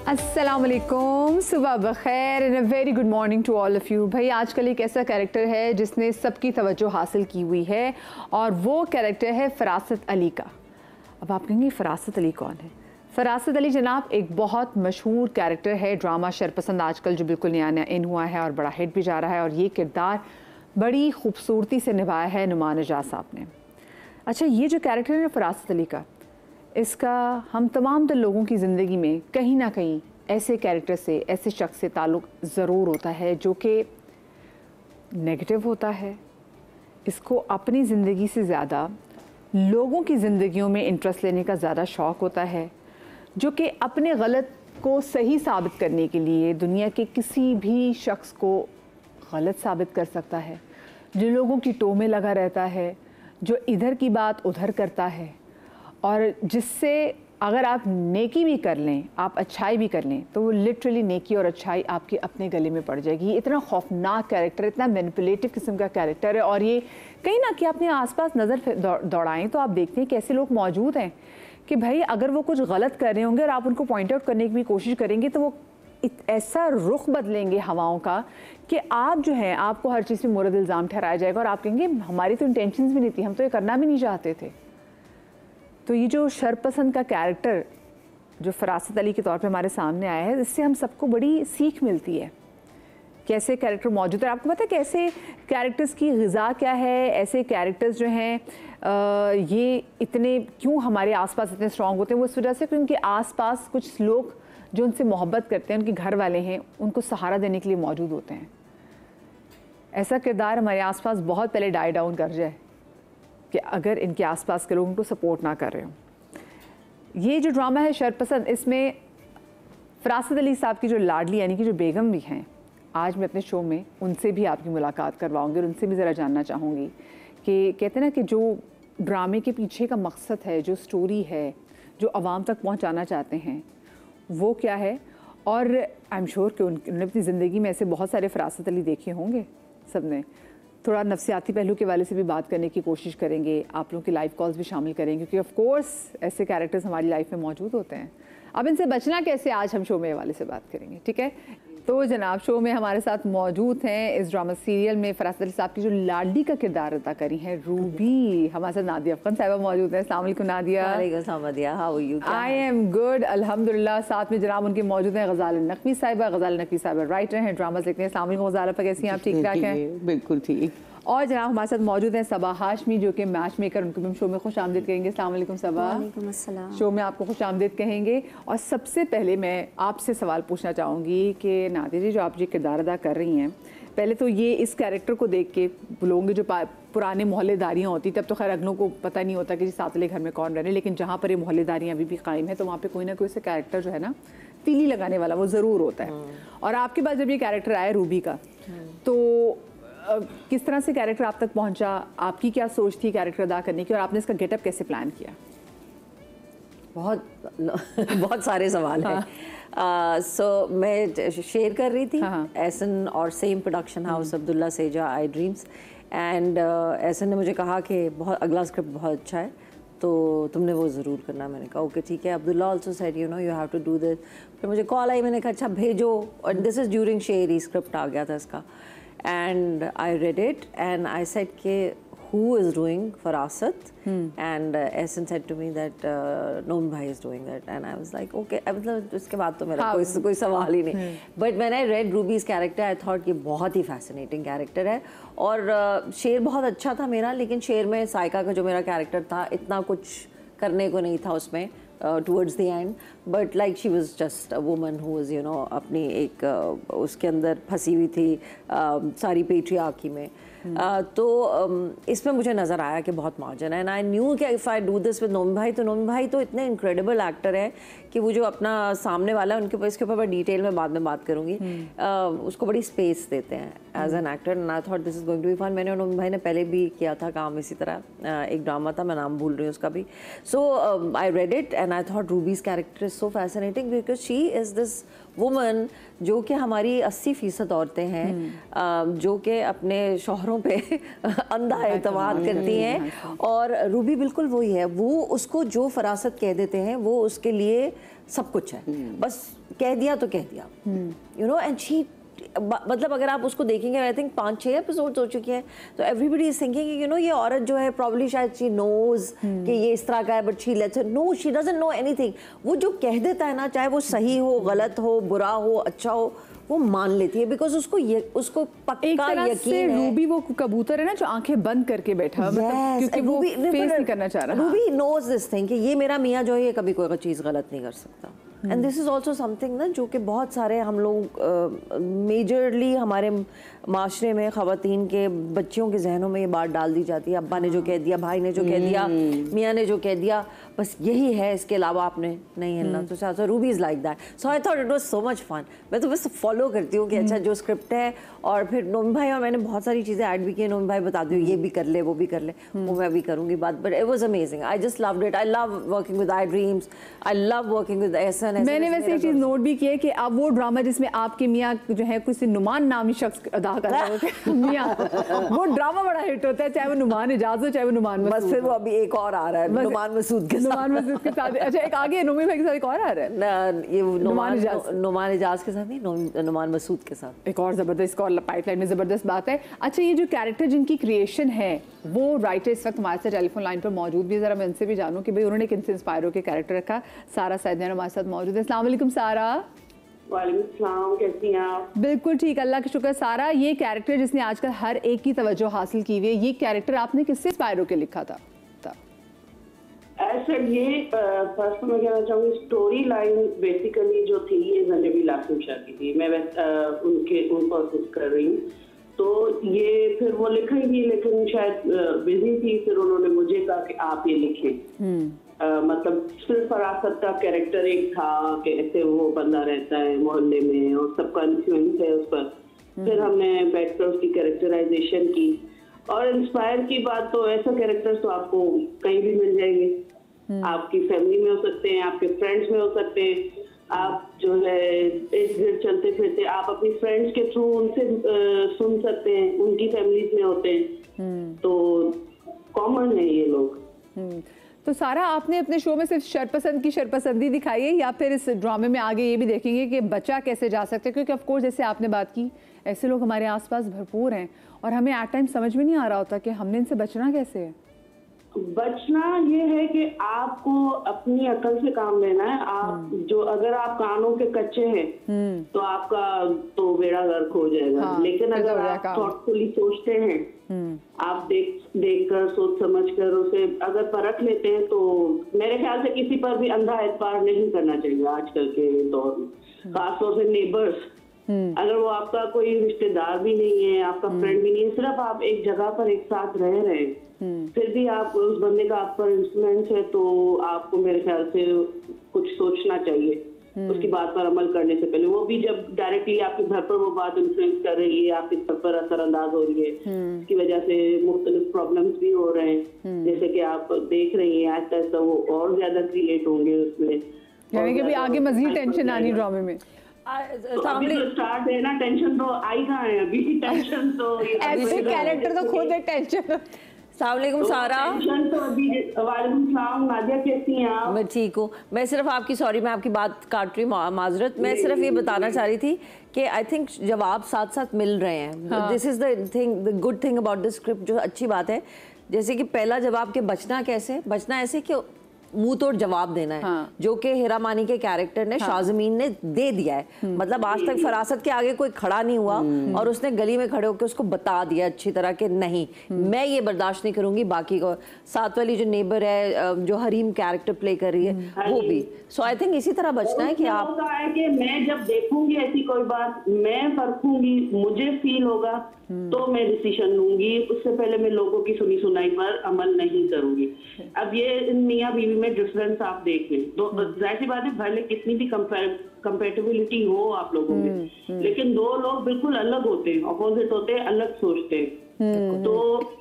अस्सलाम वालेकुम, सुबह बखैर and a very good morning to all of you. भाई आजकल एक ऐसा कैरेक्टर है जिसने सबकी तवज्जो हासिल की हुई है और वो कैरेक्टर है फरासत अली का। अब आप कहेंगे फरासत अली कौन है? फरासत अली जनाब एक बहुत मशहूर कैरेक्टर है ड्रामा शरपसंद आजकल जो बिल्कुल नया नया इन हुआ है और बड़ा हिट भी जा रहा है, और ये किरदार बड़ी खूबसूरती से निभाया है नुमान नजात साहब ने। अच्छा, ये जो कैरेक्टर है ना फरासत अली का, इसका हम तमाम तर लोगों की ज़िंदगी में कहीं ना कहीं ऐसे कैरेक्टर से, ऐसे शख्स से ताल्लुक़ ज़रूर होता है जो कि नेगेटिव होता है। इसको अपनी ज़िंदगी से ज़्यादा लोगों की ज़िंदगियों में इंटरेस्ट लेने का ज़्यादा शौक़ होता है, जो कि अपने गलत को सही साबित करने के लिए दुनिया के किसी भी शख्स को गलत साबित कर सकता है, जो लोगों की टोह में लगा रहता है, जो इधर की बात उधर करता है, और जिससे अगर आप नेकी भी कर लें, आप अच्छाई भी कर लें, तो वो लिटरली नेकी और अच्छाई आपके अपने गले में पड़ जाएगी। ये इतना खौफनाक कैरेक्टर, इतना मैनिपुलेटिव किस्म का कैरेक्टर है। और ये कहीं ना कहीं अपने आसपास नज़र दौड़ाएं तो आप देखते हैं कैसे लोग मौजूद हैं कि भाई अगर वो कुछ गलत कर रहे होंगे और आप उनको पॉइंट आउट करने की भी कोशिश करेंगे तो वो ऐसा रुख बदलेंगे हवाओं का कि आप जो हैं, आपको हर चीज़ में मुर्द इल्ज़ाम ठहराया जाएगा और आप कहेंगे हमारी तो इंटेंशंस भी नहीं थी, हम तो ये करना भी नहीं चाहते थे। तो ये जो शरपसंद का कैरेक्टर जो फरासत अली के तौर पे हमारे सामने आया है, इससे हम सबको बड़ी सीख मिलती है। कैसे कैरेक्टर मौजूद है, आपको पता है कैसे कैरेक्टर्स की ग़िज़ा क्या है, ऐसे कैरेक्टर्स जो हैं ये इतने क्यों हमारे आसपास इतने स्ट्रॉन्ग होते हैं? वो इस वजह से कि उनके आसपास कुछ लोग जो उनसे मोहब्बत करते हैं, उनके घर वाले हैं, उनको सहारा देने के लिए मौजूद होते हैं। ऐसा किरदार हमारे आसपास बहुत पहले डाई डाउन कर जाए कि अगर इनके आसपास के लोग उनको सपोर्ट ना कर रहे हों। ये जो ड्रामा है शरपसंद, इसमें फरासत अली साहब की जो लाडली यानी कि जो बेगम भी हैं, आज मैं अपने शो में उनसे भी आपकी मुलाकात करवाऊंगी और उनसे भी ज़रा जानना चाहूँगी कि कहते हैं ना कि जो ड्रामे के पीछे का मकसद है, जो स्टोरी है, जो आवाम तक पहुँचाना चाहते हैं, वो क्या है। और आई एम श्योर कि उन्होंने अपनी ज़िंदगी में ऐसे बहुत सारे फरासत अली देखे होंगे सब ने। थोड़ा नफ्सियाती पहलू के वाले से भी बात करने की कोशिश करेंगे, आप लोगों की लाइव कॉल्स भी शामिल करेंगे क्योंकि ऑफ कोर्स ऐसे कैरेक्टर्स हमारी लाइफ में मौजूद होते हैं। अब इनसे बचना कैसे, आज हम शो में वाले से बात करेंगे, ठीक है। तो जनाब शो में हमारे साथ मौजूद हैं इस ड्रामा सीरियल में फरासत अली साहब की जो लाडली का किरदार अदा करी है रूबी। हमारे साथ नादिया अफगन साहिबा मौजूद हैं। अस्सलाम वालेकुम Nadia. How you? I am good अल्हम्दुलिल्लाह। साथ में जनाब उनके मौजूद हैं गज़ाल नकवी साहिबा। गज़ाल नकवी साहिबा राइटर हैं, ड्रामास लिखते हैं। अस्सलाम वालेकुम गज़ाल, कैसी हैं आप? ठीक ठाक हैं? बिल्कुल ठीक। और जनाब हमारे साथ मौजूद हैं सबा हाशमी जो कि मैच मेकर, उनको भी हम शो में खुश आमदीद कहेंगे। अस्सलाम वालेकुम सबा। वालेकुम अस्सलाम। शो में आपको खुश आमदीद कहेंगे। और सबसे पहले मैं आपसे सवाल पूछना चाहूँगी कि नादिया जी, जो आप ये किरदार अदा कर रही हैं, पहले तो ये इस कैरेक्टर को देख के लोगों के जो पुराने मोहल्लेदारियाँ होती, तब तो खैर अगलों को पता नहीं होता कि जी साथ वाले घर में कौन रह रहे, लेकिन जहाँ पर ये मोहल्लेदारियाँ अभी भी कायम है तो वहाँ पर कोई ना कोई से कैरेक्टर जो है ना तीली लगाने वाला वो ज़रूर होता है। और आपके पास जब ये कैरेक्टर आया रूबी का, तो किस तरह से कैरेक्टर आप तक पहुंचा, आपकी क्या सोच थी कैरेक्टर अदा करने की, और आपने इसका गेटअप कैसे प्लान किया? बहुत सारे सवाल हैं। सो मैं शेयर कर रही थी एहसन और सेम प्रोडक्शन हाउस अब्दुल्ला सेजा आई ड्रीम्स, एंड एहसन ने मुझे कहा कि बहुत अगला स्क्रिप्ट बहुत अच्छा है तो तुमने वो ज़रूर करना। मैंने कहा ओके ठीक है। Abdullah also said you know you have to do this. फिर मुझे कॉल आई, मैंने कहा अच्छा भेजो, और दिस इज़ ड्यूरिंग शेयरी स्क्रिप्ट आ गया था इसका। And I read it and I said कि who is doing Farasat? And Ehsan said to me that Noam bhai is doing that, and I was like okay। मतलब इसके बाद तो मेरा कोई सवाल ही नहीं। But when I read Ruby's character I thought ये बहुत ही fascinating character है। और शेर बहुत अच्छा था मेरा, लेकिन शेर में साइका का जो मेरा कैरेक्टर था इतना कुछ करने को नहीं था उसमें towards the end, but like she was just a woman who was you know अपनी एक उसके अंदर फंसी हुई थी सारी पेट्रियार्की में। तो इसमें मुझे नज़र आया कि बहुत मार्जिन है, एंड आई न्यू कि if I do this with Nomi भाई, तो नोमी भाई तो इतने इनक्रेडिबल एक्टर है कि वो जो अपना सामने वाला है उनके इसके ऊपर मैं डिटेल में बाद में बात करूँगी, उसको बड़ी स्पेस देते हैं as an actor, and I thought this is going to be fun. मैंने नोमी भाई ने पहले भी किया था काम इसी तरह, एक ड्रामा था, मैं नाम भूल रही हूँ उसका भी। So I read it and I thought Ruby's character is so fascinating because she is this woman जो कि हमारी 80% औरतें हैं जो कि अपने शौहरों पे अंधा एतमाद करती हैं, और रूबी बिल्कुल वही है। वो उसको जो फरासत कह देते हैं वो उसके लिए सब कुछ है, बस कह दिया तो कह दिया, यू नो। एंड शी, मतलब अगर आप उसको देखेंगे, आई थिंक 5-6 एपिसोड हो चुके हैं, तो everybody is thinking, you know, ये औरत जो है प्रॉब्ली शायद शी नोज कि ये इस तरह का है, but she let's no, she doesn't know anything. वो जो कह देता है ना, चाहे वो सही हो, गलत हो, बुरा हो, अच्छा हो, वो मान लेती है, बिकॉज उसको पक्का यकीन है। रूबी वो कबूतर है ना जो आंखें बंद करके बैठा, मतलब क्योंकि वो फेस नहीं करना चाह रहा। रूबी नोज दिस थिंग कि ये मेरा मियाँ जो है ये कभी कोई चीज़ गलत नहीं कर सकता। And this is also something ना जो कि बहुत सारे हम लोग मेजरली हमारे माशरे में ख़वातीन के बच्चियों के जहनों में ये बात डाल दी जाती है, अब्बा ने जो कह दिया, भाई ने जो कह दिया, मियाँ ने जो कह दिया, बस यही है, इसके अलावा आपने नहीं हिलना। तो Ruby is like that, so I thought it was so much fun. मैं तो बस फॉलो करती हूँ कि अच्छा जो स्क्रिप्ट है, और फिर नोमी भाई और मैंने बहुत सारी चीज़ें ऐड भी की, नोमी भाई बता दो ये भी कर ले, वो भी कर ले, वो मैं भी करूँगी बात, but it was amazing. I just loved it. I love working with I dreams, I love working with Ehsan. मैंने वैसे एक चीज़ नोट भी की है कि अब वो ड्रामा जिसमें आपके मियाँ जो है किसी नुमान नामी शख्स अदा कर रहे होते हैं मियाँ, वो ड्रामा बड़ा हिट होता है, चाहे वो नुमान इजाज़ हो, चाहे वो नुमान मसूद। बस फिर वो अभी एक और आ रहा है नुमान मसूद के साथ। अच्छा, एक आगे नोमी भाई के साथ एक और आ रहा है, ये नुमान इजाज़ के साथ नहीं, नुमान मसूद के साथ एक और ज़बरदस्त, और पाइपलाइन में ज़बरदस्त बात है। अच्छा, ये जो कैरेक्टर जिनकी क्रिएशन है, वो राइटर इस वक्त हमारे साथ टेलीफोन लाइन पर मौजूद भी है, ज़रा मैं उनसे भी जानूँ कि भाई उन्होंने किनसे इंस्पायर होकर कैरेक्टर रखा। सारा सैयदन हमारे साथ मौजूद है। अस्सलाम वालेकुम सारा। वालेकुम सलाम, कैसी हैं आप? बिल्कुल ठीक, अल्लाह का शुक्र। सारा, ये कैरेक्टर जिसने आजकल हर एक की तवज्जो हासिल की हुई है, ये कैरेक्टर आपने किससे इंस्पायर होकर लिखा था? ऐसे ये फर्स्ट मैं कहना चाहूँगी, स्टोरी लाइन बेसिकली जो थी ये नजबील आसिम शाह की थी। मैं उनको असिस्ट कर रही हूँ, तो ये फिर वो लिखेंगी, लेकिन शायद बिजी थी, फिर उन्होंने मुझे कहा कि आप ये लिखें। मतलब सिर्फ फरासत का कैरेक्टर एक था कि ऐसे वो बंदा रहता है मोहल्ले में और सबका इन्फ्लुएंस है उस पर। फिर हमने बैठकर उसकी कैरेक्टराइजेशन की, और इंस्पायर की बात तो ऐसा कैरेक्टर्स तो आपको कहीं भी मिल जाएंगे। आपकी फैमिली में हो सकते हैं, आपके फ्रेंड्स में हो सकते हैं, आप जो है इर्द गिर्द चलते फिरते आप अपनी फ्रेंड्स के थ्रू उनसे सुन सकते हैं, उनकी फैमिलीज में होते हैं, तो कॉमन है ये लोग। तो सारा, आपने अपने शो में सिर्फ शरपसंद की शरपसंदी दिखाई है, या फिर इस ड्रामे में आगे ये भी देखेंगे कि बचा कैसे जा सकते हैं? क्योंकि ऑफ कोर्स जैसे आपने बात की, ऐसे लोग हमारे आसपास भरपूर हैं, और हमें एट टाइम समझ में नहीं आ रहा होता कि हमने इनसे बचना कैसे है। बचना ये है कि आपको अपनी अकल से काम लेना है। आप जो, अगर आप कानों के कच्चे हैं तो आपका तो बेड़ा गर्क हो जाएगा। लेकिन अगर आप थॉटफुली सोचते हैं, आप देख कर सोच समझ कर उसे अगर परख लेते हैं, तो मेरे ख्याल से किसी पर भी अंधा एतबार नहीं करना चाहिए आजकल के दौर में, खासतौर से नेबर्स। अगर वो आपका कोई रिश्तेदार भी नहीं है, आपका फ्रेंड भी नहीं है, सिर्फ आप एक जगह पर एक साथ रह रहे हैं, फिर भी आप उस बंदे का आप पर इंफ्लुएंस है, तो आपको मेरे ख्याल से कुछ सोचना चाहिए उसकी बात पर अमल करने से पहले। वो भी जब डायरेक्टली आपके घर पर वो बात इन्फ्लुएंस कर रही है, आपके घर पर असरअंदाज हो रही है, इसकी वजह से मुख्तलिफ प्रॉब्लम्स भी हो रहे हैं, जैसे कि आप देख रही हैं, आहिस्ता आहिस्ता वो और ज्यादा क्रिएट होंगे उसमें, यानी कि भी आगे मजीद टेंशन आनी ड्रामे में। तो अभी तो स्टार्ट है ना, टेंशन तो आई कहाँ है अभी, टेंशन तो ऐसे कैरेक्टर तो खुद एक टेंशन। अस्सलामुअलैकुम सारा। तो अभी वालेकुम सलाम, नादिया कैसी हैं आप? मैं ठीक हूँ। मैं सिर्फ आपकी, सॉरी मैं आपकी बात काट रही हूँ, माजरत, मैं सिर्फ ये बताना चाह रही थी कि आई थिंक जब आप साथ साथ मिल रहे हैं, this is the thing, the good thing about this script, जो अच्छी बात है, जैसे कि पहला जवाब के बचना कैसे, बचना ऐसे कि मुंह तोड़ जवाब देना है, जो कि हीरा मानी के कैरेक्टर ने, शाज़मीन ने दे दिया है। मतलब आज तक फरासत के आगे कोई खड़ा नहीं हुआ, और उसने गली में खड़े होकर उसको बता दिया अच्छी तरह कि नहीं, मैं ये बर्दाश्त नहीं करूंगी। बाकी को साथ वाली जो नेबर है, जो हरीम कैरेक्टर प्ले कर रही है, वो भी। सो आई थिंक इसी तरह बचना है कि आप, कि मैं जब देखूंगी ऐसी कोई बात, मैं परखूंगी, मुझे फील होगा तो मैं डिसीजन लूंगी, उससे पहले मैं लोगों की सुनी सुनाई पर अमल नहीं करूंगी। अब ये मियाँ बीवी में डिफरेंस आप देख लें, तो जाहिर सी बात है, भले कितनी भी कंपैटिबिलिटी हो आप लोगों में, लेकिन दो लोग बिल्कुल अलग होते हैं, अपोजिट होते हैं, अलग सोचते हैं, तो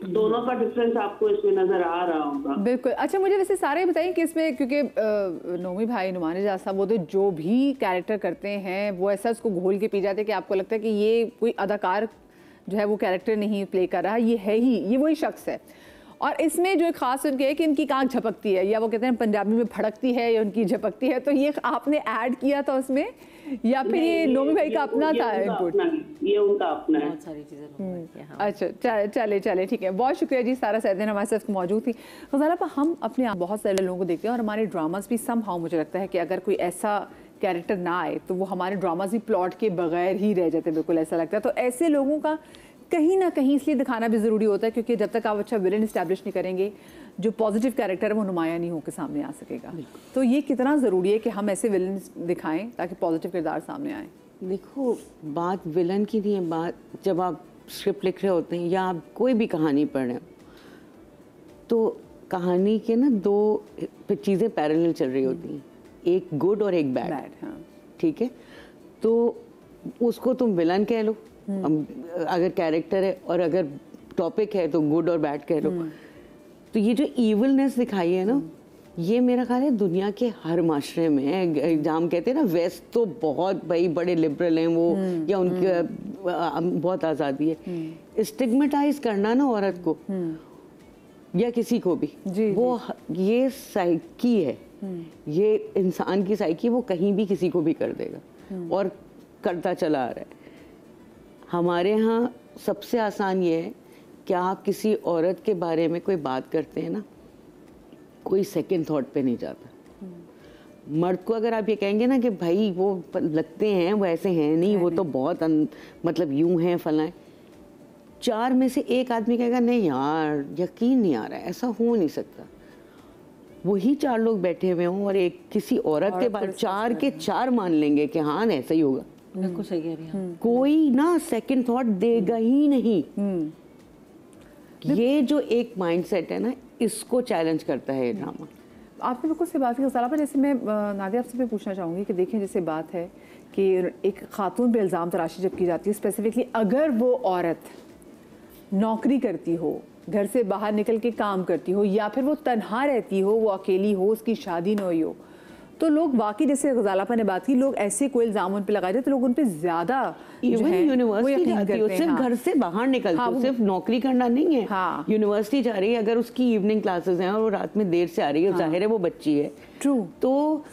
दोनों का डिफरेंस आपको इसमें नजर आ रहा होगा। बिल्कुल। अच्छा, मुझे वैसे सारे बताइए कि इसमें, क्योंकि नोमी भाई, नुमान इजाज साहब, वो तो जो भी कैरेक्टर करते हैं वो ऐसा उसको घोल के पी जाते हैं कि आपको लगता है कि ये कोई अदाकार जो है वो कैरेक्टर नहीं प्ले कर रहा, ये है ही, ये वही शख्स है। और इसमें जो खास उनके है कि इनकी आँख झपकती है, या वो कहते हैं पंजाबी में फड़कती है, या उनकी झपकती है। तो ये आपने ऐड किया था उसमें, या फिर ये नोमी भाई का अपना था इनपुट? ये उनका अपना है। बहुत सारी चीजें। अच्छा, चले ठीक है। बहुत शुक्रिया जी। सारा सैयदीन हमारे साथ मौजूद थी। ग़ज़ाल आपा, हम अपने आप बहुत सारे लोगों को देखते हैं और हमारे ड्रामास भी समहाउ, मुझे लगता है कि अगर कोई ऐसा कैरेक्टर ना आए तो वो हमारे ड्रामास भी प्लॉट के बगैर ही रह जाते हैं, बिल्कुल ऐसा लगता है। तो ऐसे लोगों का कहीं ना कहीं इसलिए दिखाना भी ज़रूरी होता है क्योंकि जब तक आप अच्छा विलन इस्टेब्लिश नहीं करेंगे, जो पॉजिटिव कैरेक्टर है वो नुमाया नहीं होकर सामने आ सकेगा। तो ये कितना ज़रूरी है कि हम ऐसे विलन दिखाएं ताकि पॉजिटिव किरदार सामने आए? देखो, बात विलन की नहीं है, बात जब आप स्क्रिप्ट लिख रहे होते हैं या आप कोई भी कहानी पढ़ रहे हो, तो कहानी के ना दो चीज़ें पैरेलल चल रही होती हैं, एक गुड और एक बैड। हाँ। ठीक है, तो उसको तुम विलन कह लो अगर कैरेक्टर है, और अगर टॉपिक है तो गुड और बैड कह लो। तो ये जो इविलनेस दिखाई है ना, ये मेरा ख्याल है दुनिया के हर माशरे में है। हम कहते हैं ना, वेस्ट तो बहुत भाई बड़े लिबरल हैं वो, या उनके बहुत आज़ादी है। स्टिग्मेटाइज करना ना औरत को या किसी को भी, वो ये साइकी है, ये इंसान की साइकी, वो कहीं भी किसी को भी कर देगा और करता चला आ रहा है। हमारे यहाँ सबसे आसान ये है कि आप किसी औरत के बारे में कोई बात करते हैं ना, कोई सेकंड थॉट पे नहीं जाता। मर्द को अगर आप ये कहेंगे ना कि भाई वो लगते हैं, वो ऐसे हैं नहीं, वो तो बहुत मतलब यूं हैं फलाएं, 4 में से 1 आदमी कहेगा नहीं यार यकीन नहीं आ रहा है, ऐसा हो नहीं सकता। वही 4 लोग बैठे हुए हों और एक किसी औरत के बारे 4 के 4 मान लेंगे कि हाँ ऐसा ही होगा। बिल्कुल सही कह रही हैं। कोई ना सेकंड थॉट देगा ही नहीं। ये जो एक माइंडसेट है ना, इसको चैलेंज करता है ये ड्रामा। आपने बिल्कुल से बात की ग़ज़ाल, पर जैसे मैं नादिया आपसे भी पूछना चाहूँगी कि देखें, जैसे बात है कि एक खातून पे इल्ज़ाम तराशी जब की जाती है, स्पेसिफिकली अगर वो औरत नौकरी करती हो, घर से बाहर निकल के काम करती हो, या फिर वो तन्हा रहती हो, वो अकेली हो, उसकी शादी न हुई हो, तो लोग वाकई, जैसे ग़ज़ाल आपा ने बात की, लोग ऐसे कोई इल्ज़ाम उन पे लगाए थे तो लोग उन पे ज़्यादा यूनिवर्सिटी जाती हो, सिर्फ घर से बाहर निकलते हो, सिर्फ नौकरी करना नहीं है। यूनिवर्सिटी जा रही है, अगर उसकी इवनिंग क्लासेस हैं और वो रात में देर से आ रही है, जाहिर है वो बच्ची है, तो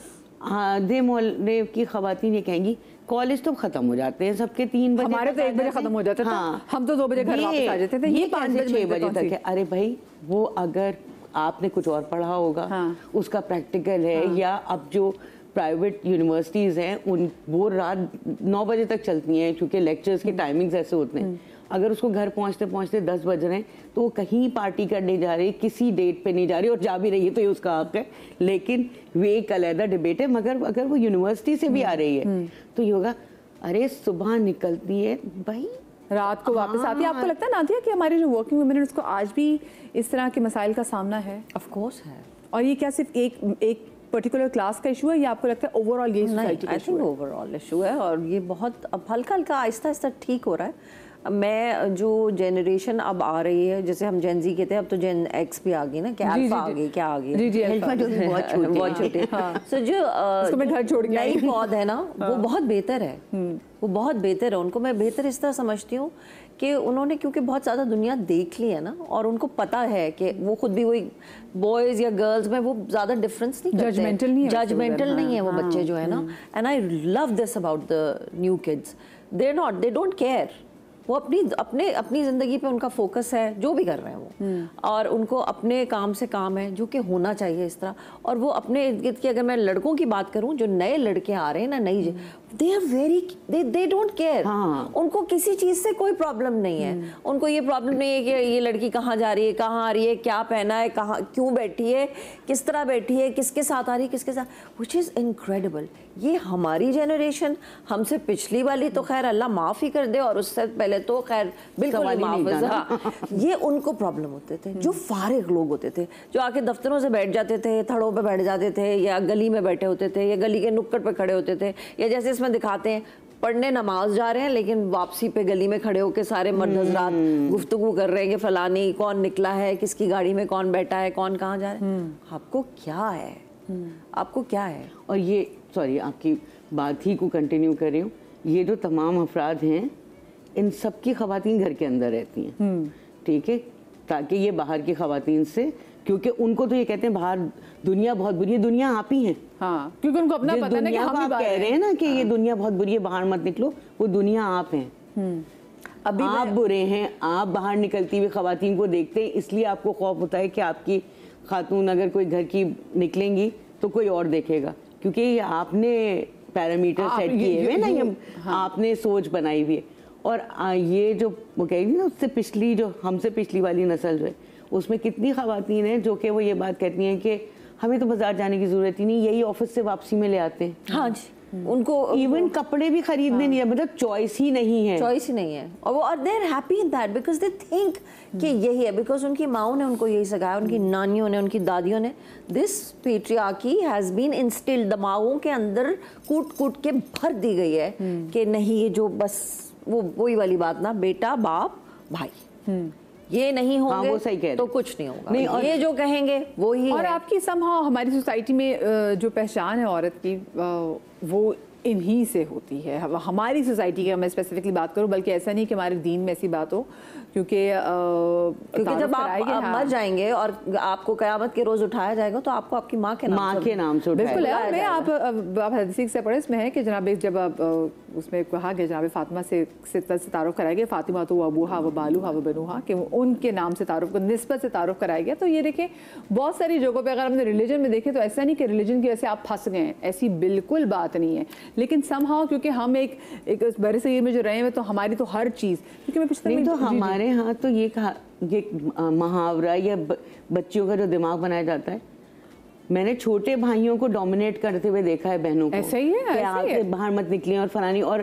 आधे मोहल्ले की ख़वातीन ये कहेंगी कॉलेज तो खत्म हो जाते हैं सबके 3 बजे, हमारे तो 1 बजे खत्म हो जाता था, हम तो 2 बजे घर वापस आ जाते थे, ये 5 से 6 बजे तक है। अरे भाई, वो अगर आपने कुछ और पढ़ा होगा, उसका प्रैक्टिकल है, या अब जो प्राइवेट यूनिवर्सिटीज़ हैं उन वो रात 9 बजे तक चलती हैं क्योंकि लेक्चर्स के टाइमिंग्स ऐसे होते हैं। अगर उसको घर पहुंचते पहुंचते 10 बज रहे हैं तो वो कहीं पार्टी करने जा रही है, किसी डेट पे नहीं जा रही, और जा भी रही है तो ये उसका हक है, लेकिन वे एक अलग डिबेट है। मगर अगर वो यूनिवर्सिटी से भी आ रही है तो ये होगा, अरे सुबह निकलती है भाई, रात को वापस आती है। आपको लगता है नादिया कि हमारी जो वर्किंग वुमेन है उसको आज भी इस तरह के मसाइल का सामना है? ऑफ कोर्स है। और ये क्या सिर्फ एक पर्टिकुलर क्लास का इशू है, या आपको लगता है ओवरऑल ये सोसाइटी का इशू है? आई थिंक ओवरऑल इशू है, और ये बहुत अब हल्का हल्का आहिस्ता आहिस्ता ठीक हो रहा है। मैं जो जनरेशन अब आ रही है, जैसे हम जेन जी कहते हैं, अब तो जेन एक्स भी आ गई ना, क्या अल्फा आ गई, क्या आ गई, अल्फा जो बहुत छोटे। सो जो मैं घर छोड़ के नई पौध है ना, वो बहुत बेहतर है, वो बहुत बेहतर है। उनको मैं बेहतर इस तरह समझती हूँ कि उन्होंने क्योंकि बहुत ज़्यादा दुनिया देख ली है ना, और उनको पता है कि वो खुद भी वही बॉयज़ या गर्ल्स में वो ज़्यादा डिफरेंस नहीं करते, जजमेंटल नहीं है वो बच्चे जो है ना। And I love this about the new kids, they don't care, वो अपनी ज़िंदगी पे उनका फोकस है, जो भी कर रहे हैं वो, और उनको अपने काम से काम है, जो कि होना चाहिए इस तरह। और वो अपने इर्द गिर्द की, अगर मैं लड़कों की बात करूं, जो नए लड़के आ रहे हैं ना, नई, दे डोंट केयर, उनको किसी चीज़ से कोई प्रॉब्लम नहीं है। उनको ये प्रॉब्लम नहीं है कि ये लड़की कहाँ जा रही है, कहाँ आ रही है, क्या पहना है, कहाँ क्यों बैठी है, किस तरह बैठी है, किसके साथ आ रही है, किसके साथ, विच इज़ इनक्रेडिबल। ये हमारी जनरेशन, हमसे पिछली वाली तो खैर अल्लाह माफ़ ही कर दे, और उससे पहले तो खैर बिल्कुल माफ। ये उनको प्रॉब्लम होते थे, जो फारिग लोग होते थे, जो आके दफ्तरों से बैठ जाते थे, थड़ों पे बैठ जाते थे, या गली में बैठे होते थे, या गली के नुक्कड़ पे खड़े होते थे, या जैसे इसमें दिखाते हैं पढ़ने नमाज जा रहे हैं, लेकिन वापसी पे गली में खड़े होकर सारे मर्द हजरात गुफ्तगू कर रहे हैं कि फलानी कौन निकला है, किसकी गाड़ी में कौन बैठा है, कौन कहाँ जा रहा है। आपको क्या है, आपको क्या है? और ये सॉरी आपकी बात ही को कंटिन्यू कर रही हूँ, ये जो तमाम अफराद हैं इन सब की खवातीन घर के अंदर रहती हैं, ठीक है, ताकि ये बाहर की खवातीन से, क्योंकि उनको तो ये कहते हैं बाहर दुनिया बहुत बुरी है, दुनिया आप ही हैं। हाँ, क्योंकि उनको अपना पता नहीं कि हम ही कह रहे हैं ना कि ये दुनिया बहुत बुरी है, बाहर मत निकलो, वो दुनिया आप हैं। अभी आप बुरे हैं, आप बाहर निकलती हुई खवातीन को देखते हैं, इसलिए आपको खौफ होता है कि आपकी खातून अगर कोई घर की निकलेंगी तो कोई और देखेगा, क्योंकि ये आपने पैरामीटर सेट किए हुए ना, ये आपने सोच बनाई हुई है। और ये जो वो कहेगी ना, उससे पिछली जो हमसे पिछली वाली नस्ल जो है, उसमें कितनी खवातीन हैं जो कि वो ये बात कहती हैं कि हमें तो बाजार जाने की जरूरत ही नहीं, यही ऑफिस से वापसी में ले आते हैं। हाँ जी, उनको इवन कपड़े भी खरीदने नहीं है, मतलब चॉइस ही नहीं है, चॉइस ही नहीं है। और वो और they are happy in that because they think कि यही है, बिकॉज उनकी माओ ने उनको यही सिखाया, उनकी नानियों ने, उनकी दादियों ने। This patriarchy has been instilled, दिमागों के अंदर कूट कूट के भर दी गई है कि नहीं, ये जो बस वो वही वाली बात ना, बेटा बाप भाई, ये नहीं होंगे। हाँ, वो सही कह रहे तो कुछ नहीं होगा, नहीं, और ये जो कहेंगे वो ही और है। आपकी समहाउ हमारी सोसाइटी में जो पहचान है औरत की, वो इन्हीं से होती है। हमारी सोसाइटी की मैं स्पेसिफिकली बात करूं, बल्कि ऐसा नहीं कि हमारे दीन में ऐसी बात हो, क्योंकि जब आप मर जाएंगे और आपको क़यामत के रोज उठाया जाएगा तो आपको आपकी माँ के नाम से बिल्कुल है। मैं आप हदीस से पढ़े, इसमें है कि जनाब जब उसमें कहा गया जनाब फातिमा से तारुफ कराया गया, फातिमा तो अबूहा व बालूहा व बनूहा, कि उनके नाम से तारुफ, निस्बत से तारुफ कराया गया। तो ये देखें, बहुत सारी जगहों पे अगर हमने रिलीजन में देखें तो ऐसा नहीं कि रिलीजन की वजह से आप फंस गए हैं, ऐसी बिल्कुल बात नहीं है। लेकिन समहाउ क्योंकि हम एक बड़े सगीर में जो रहे हैं, तो हमारी तो हर चीज़, क्योंकि मैं पिछले नहीं, तो हमारे यहाँ तो ये मुहावरा या बच्चियों का जो दिमाग बनाया जाता है, मैंने छोटे भाइयों को डोमिनेट करते हुए देखा है बहनों को। ऐसा ही है, कि आप बाहर मत निकलें और फलानी, और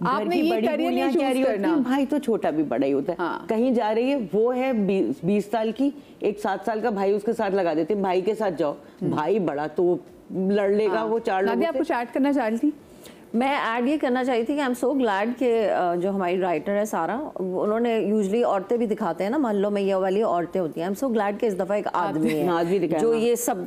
आपने ये करियर कह रही होती है, भाई तो छोटा भी बड़ा ही होता है। हाँ। कहीं जा रही है, वो है 20 साल की, एक 7 साल का भाई उसके साथ लगा देते, भाई के साथ जाओ, भाई बड़ा तो लड़ लेगा वो 4 लोगों से। आप कुछ ऐड करना चाह रही थी? मैं ऐड ये करना चाहती थी कि आई एम सो ग्लैड कि जो हमारी राइटर है सारा, उन्होंने यूजली औरतें भी दिखाते हैं ना, मोहल्लों में ये वाली औरतें होती हैं। आई एम सो ग्लैड कि इस दफ़ा एक आदमी है जो ये सब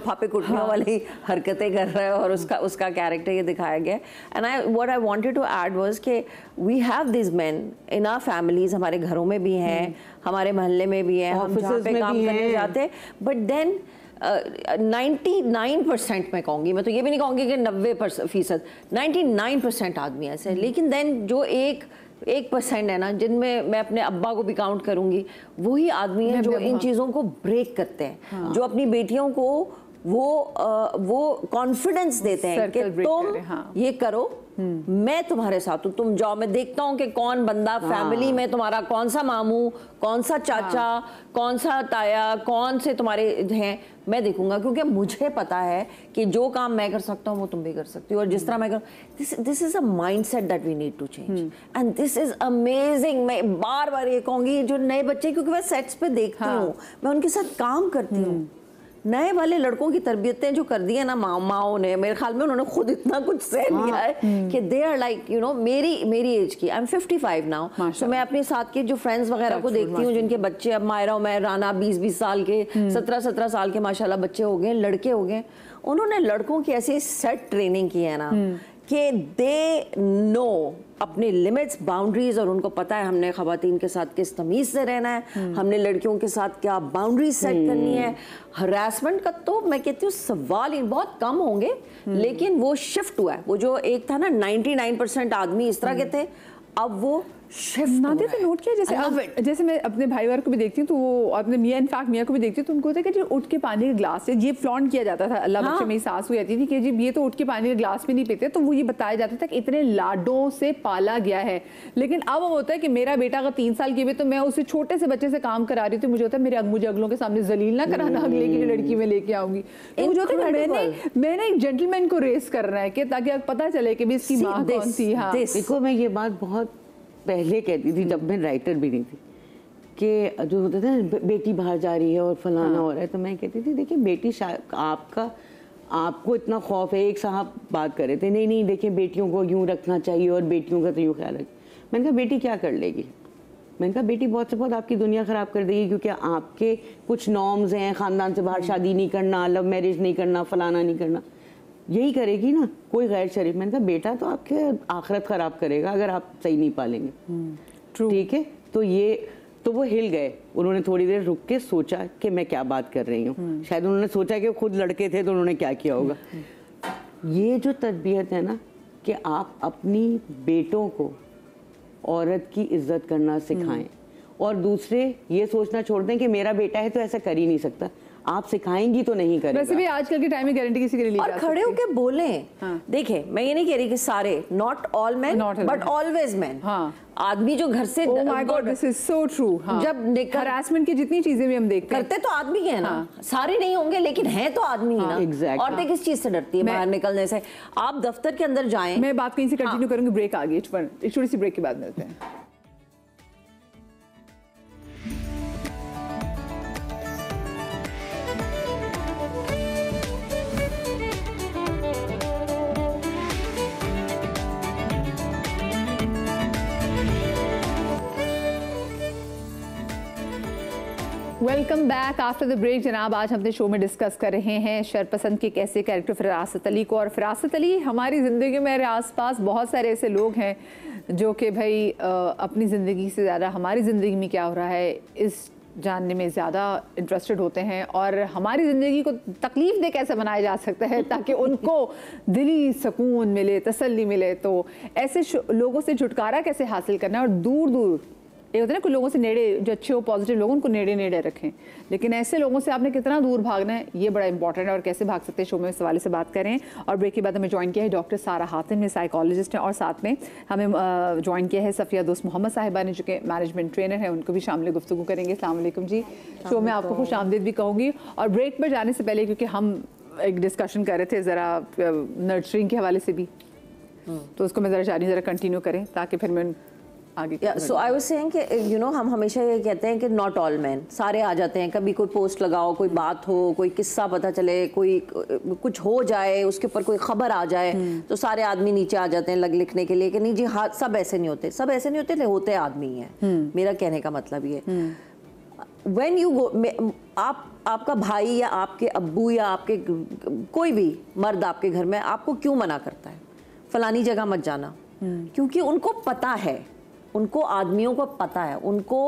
फापे कुटनियों वाली हरकतें कर रहा है, और उसका कैरेक्टर ये दिखाया गया। And what I wanted to add was कि we have this men in our families, हमारे घरों में भी हैं, हमारे मोहल्ले में भी हैं, हम जहाँ पे काम करने जाते हैं, बट देन 99% मैं कहूँगी, मैं तो ये भी नहीं कहूँगी कि 90%, 99% आदमी ऐसे हैं। लेकिन देन जो 1% है ना, जिनमें मैं अपने अब्बा को भी काउंट करूँगी, वही आदमी हैं जो इन चीज़ों को ब्रेक करते हैं, जो अपनी बेटियों को वो कॉन्फिडेंस देते हैं कि तुम ये करो, मैं तुम्हारे साथ हूँ, तुम जाओ, मैं देखता हूँ कि कौन बंदा फैमिली में तुम्हारा, कौन सा मामू, कौन सा चाचा, कौन सा ताया, कौन से तुम्हारे हैं, मैं देखूंगा, क्योंकि मुझे पता है कि जो काम मैं कर सकता हूँ वो तुम भी कर सकती हो, और जिस तरह मैं कर, this is a mindset that we need to change, and this is amazing. मैं बार बार ये कहूँगी, जो नए बच्चे, क्योंकि मैं सेट्स पे देखती हूँ, मैं उनके साथ काम करती हूँ, नए वाले लड़कों की तरबियतें जो कर दी है ना माओ ने, मेरे ख्याल में उन्होंने खुद इतना कुछ सह लिया है कि they are like you know, मेरी एज की, आई एम 55 नाउ, तो मैं अपने साथ के जो फ्रेंड्स वगैरह को देखती हूँ, जिनके बच्चे, अब मायरा और मैं, राना 20-20 साल के, 17-17 साल के माशाल्लाह बच्चे हो गए, लड़के हो गए, उन्होंने लड़कों की ऐसी सेट ट्रेनिंग की है ना कि दे नो अपने लिमिट्स, बाउंड्रीज, और उनको पता है हमने ख़वातीन के साथ किस तमीज़ से रहना है, हमने लड़कियों के साथ क्या बाउंड्रीज सेट करनी है। हरासमेंट का तो मैं कहती हूँ सवाल ही, बहुत कम होंगे, लेकिन वो शिफ्ट हुआ है। वो जो एक था ना 99% आदमी इस तरह के थे, अब वो शिफ्ट नादिया तो नोट किया, जैसे मैं अपने भाई वार को भी देखती हूँ, तो वो अपने मियाँ, इनफैक्ट मियाँ को भी देखती हूँ, तो उनको होता है कि जो उठ के पानी के ग्लास से ये फ्लॉन्ट किया जाता था, अल्लाह बख्शे मेरी सास हुई जाती थी कि जी ये तो उठ के पानी के ग्लास भी नहीं पीते, तो वो ये बताया जाता था कि इतने लाडों से पाला गया है। लेकिन अब होता है कि मेरा बेटा अगर 3 साल की हुई, तो मैं उसे छोटे से बच्चे से काम करा रही थी, मुझे होता है मेरे मुझे अगलों के सामने जलील ना कराना, अगले की लड़की में लेके आऊंगी, तो मुझे होता है मैंने एक जेंटलमैन को रेस करना है, कि ताकि पता चले कि इसकी माँ कौन सी। हाँ, देखो मैं ये बात बहुत पहले कहती थी, जब मैं राइटर भी नहीं थी, कि जो होता था ना बेटी बाहर जा रही है और फलाना हो रहा है, तो मैं कहती थी देखिए बेटी आपका आपको इतना खौफ है। एक साहब बात कर रहे थे, नहीं नहीं देखिए बेटियों को यूँ रखना चाहिए और बेटियों का तो यूँ ख्याल रख। मैंने कहा बेटी क्या कर लेगी? मैंने कहा बेटी बहुत से बहुत आपकी दुनिया ख़राब कर देगी, क्योंकि आपके कुछ नॉर्म्स हैं, ख़ानदान से बाहर शादी नहीं करना, लव मैरिज नहीं करना, फलाना नहीं करना, यही करेगी ना कोई गैर शरीफ। मैंने कहा बेटा तो आपके आखिरत ख़राब करेगा अगर आप सही नहीं पालेंगे। ठीक है, तो वो हिल गए। उन्होंने थोड़ी देर रुक के सोचा कि मैं क्या बात कर रही हूँ। शायद उन्होंने सोचा कि खुद लड़के थे तो उन्होंने क्या किया होगा। ये जो तरबियत है ना कि आप अपनी बेटों को औरत की इज्जत करना सिखाएं, और दूसरे ये सोचना छोड़ दें कि मेरा बेटा है तो ऐसा कर ही नहीं सकता। आप सिखाएंगी तो नहीं करेगा। वैसे भी आजकल की टाइम में गारंटी किसी के लिए ली और खड़े होके बोले। हाँ। देखे, मैं ये नहीं कह रही कि सारे, not all man but always man. आदमी जो घर से, oh my God, this is so true. जब हरासमेंट की जितनी चीजें भी हम देखते करते तो आदमी है ना। सारे नहीं होंगे लेकिन हैं तो आदमी ही ना। Exactly. औरतें किस चीज से डरती है बाहर निकलने से? आप दफ्तर के अंदर जाएं। मैं बात कहीं से कंटिन्यू करूंगी, ब्रेक आ गई, एक छोटी सी ब्रेक के बाद मिलते हैं। Welcome back after the break. जनाब, आज हम अपने शो में डिस्कस कर रहे हैं शरपसंद के एक ऐसे कैरेक्टर फ़रासत अली को। और फ़रासत अली, हमारी ज़िंदगी में मेरे आसपास बहुत सारे ऐसे लोग हैं जो कि भाई अपनी ज़िंदगी से ज़्यादा हमारी ज़िंदगी में क्या हो रहा है इस जानने में ज़्यादा इंटरेस्टेड होते हैं, और हमारी ज़िंदगी को तकलीफ़ दे कैसे बनाया जा सकता है ताकि उनको दिली सुकून मिले, तसल्ली मिले। तो ऐसे लोगों से छुटकारा कैसे हासिल करना है, और दूर दूर ये होता है ना कुछ लोगों से नेड़े, जो अच्छे हो पॉजिटिव लोग उनको नेड़े नेड़े रखें, लेकिन ऐसे लोगों से आपने कितना दूर भागना है ये बड़ा इंपॉर्टेंट है। और कैसे भाग सकते हैं, शो में इस हवाले से बात करें। और ब्रेक के बाद हमें ज्वाइन किया है डॉक्टर सारा हातिम, में साइकोलॉजिस्ट हैं, और साथ में हमें ज्वाइन किया है सफ़िया दोस्त मोहम्मद साहिबा ने, जो कि मैनेजमेंट ट्रेनर है, उनको भी शामिल गुफ्तगू करेंगे। अस्सलाम वालेकुम जी। शो में आपको खुश आमदीद भी कहूँगी। और ब्रेक पर जाने से पहले, क्योंकि हम एक डिस्कशन कर रहे थे ज़रा नर्सरिंग के हवाले से भी, तो उसको मैं ज़रा कंटिन्यू करें ताकि फिर मैं सो आई वाज सेइंग कि यू नो हम हमेशा ये कहते हैं कि नॉट ऑल मैन, सारे आ जाते हैं। कभी कोई पोस्ट लगाओ, कोई बात हो, कोई किस्सा पता चले, कोई कुछ हो जाए, उसके ऊपर कोई खबर आ जाए तो सारे आदमी नीचे आ जाते हैं लिखने के लिए कि नहीं जी हाँ, सब ऐसे नहीं होते, सब ऐसे नहीं होते, होते आदमी हैं। मेरा कहने का मतलब ये, व्हेन यू गो, आपका भाई या आपके अब्बू या आपके कोई भी मर्द आपके घर में आपको क्यों मना करता है फलानी जगह मत जाना? क्योंकि उनको पता है, उनको आदमियों को पता है, उनको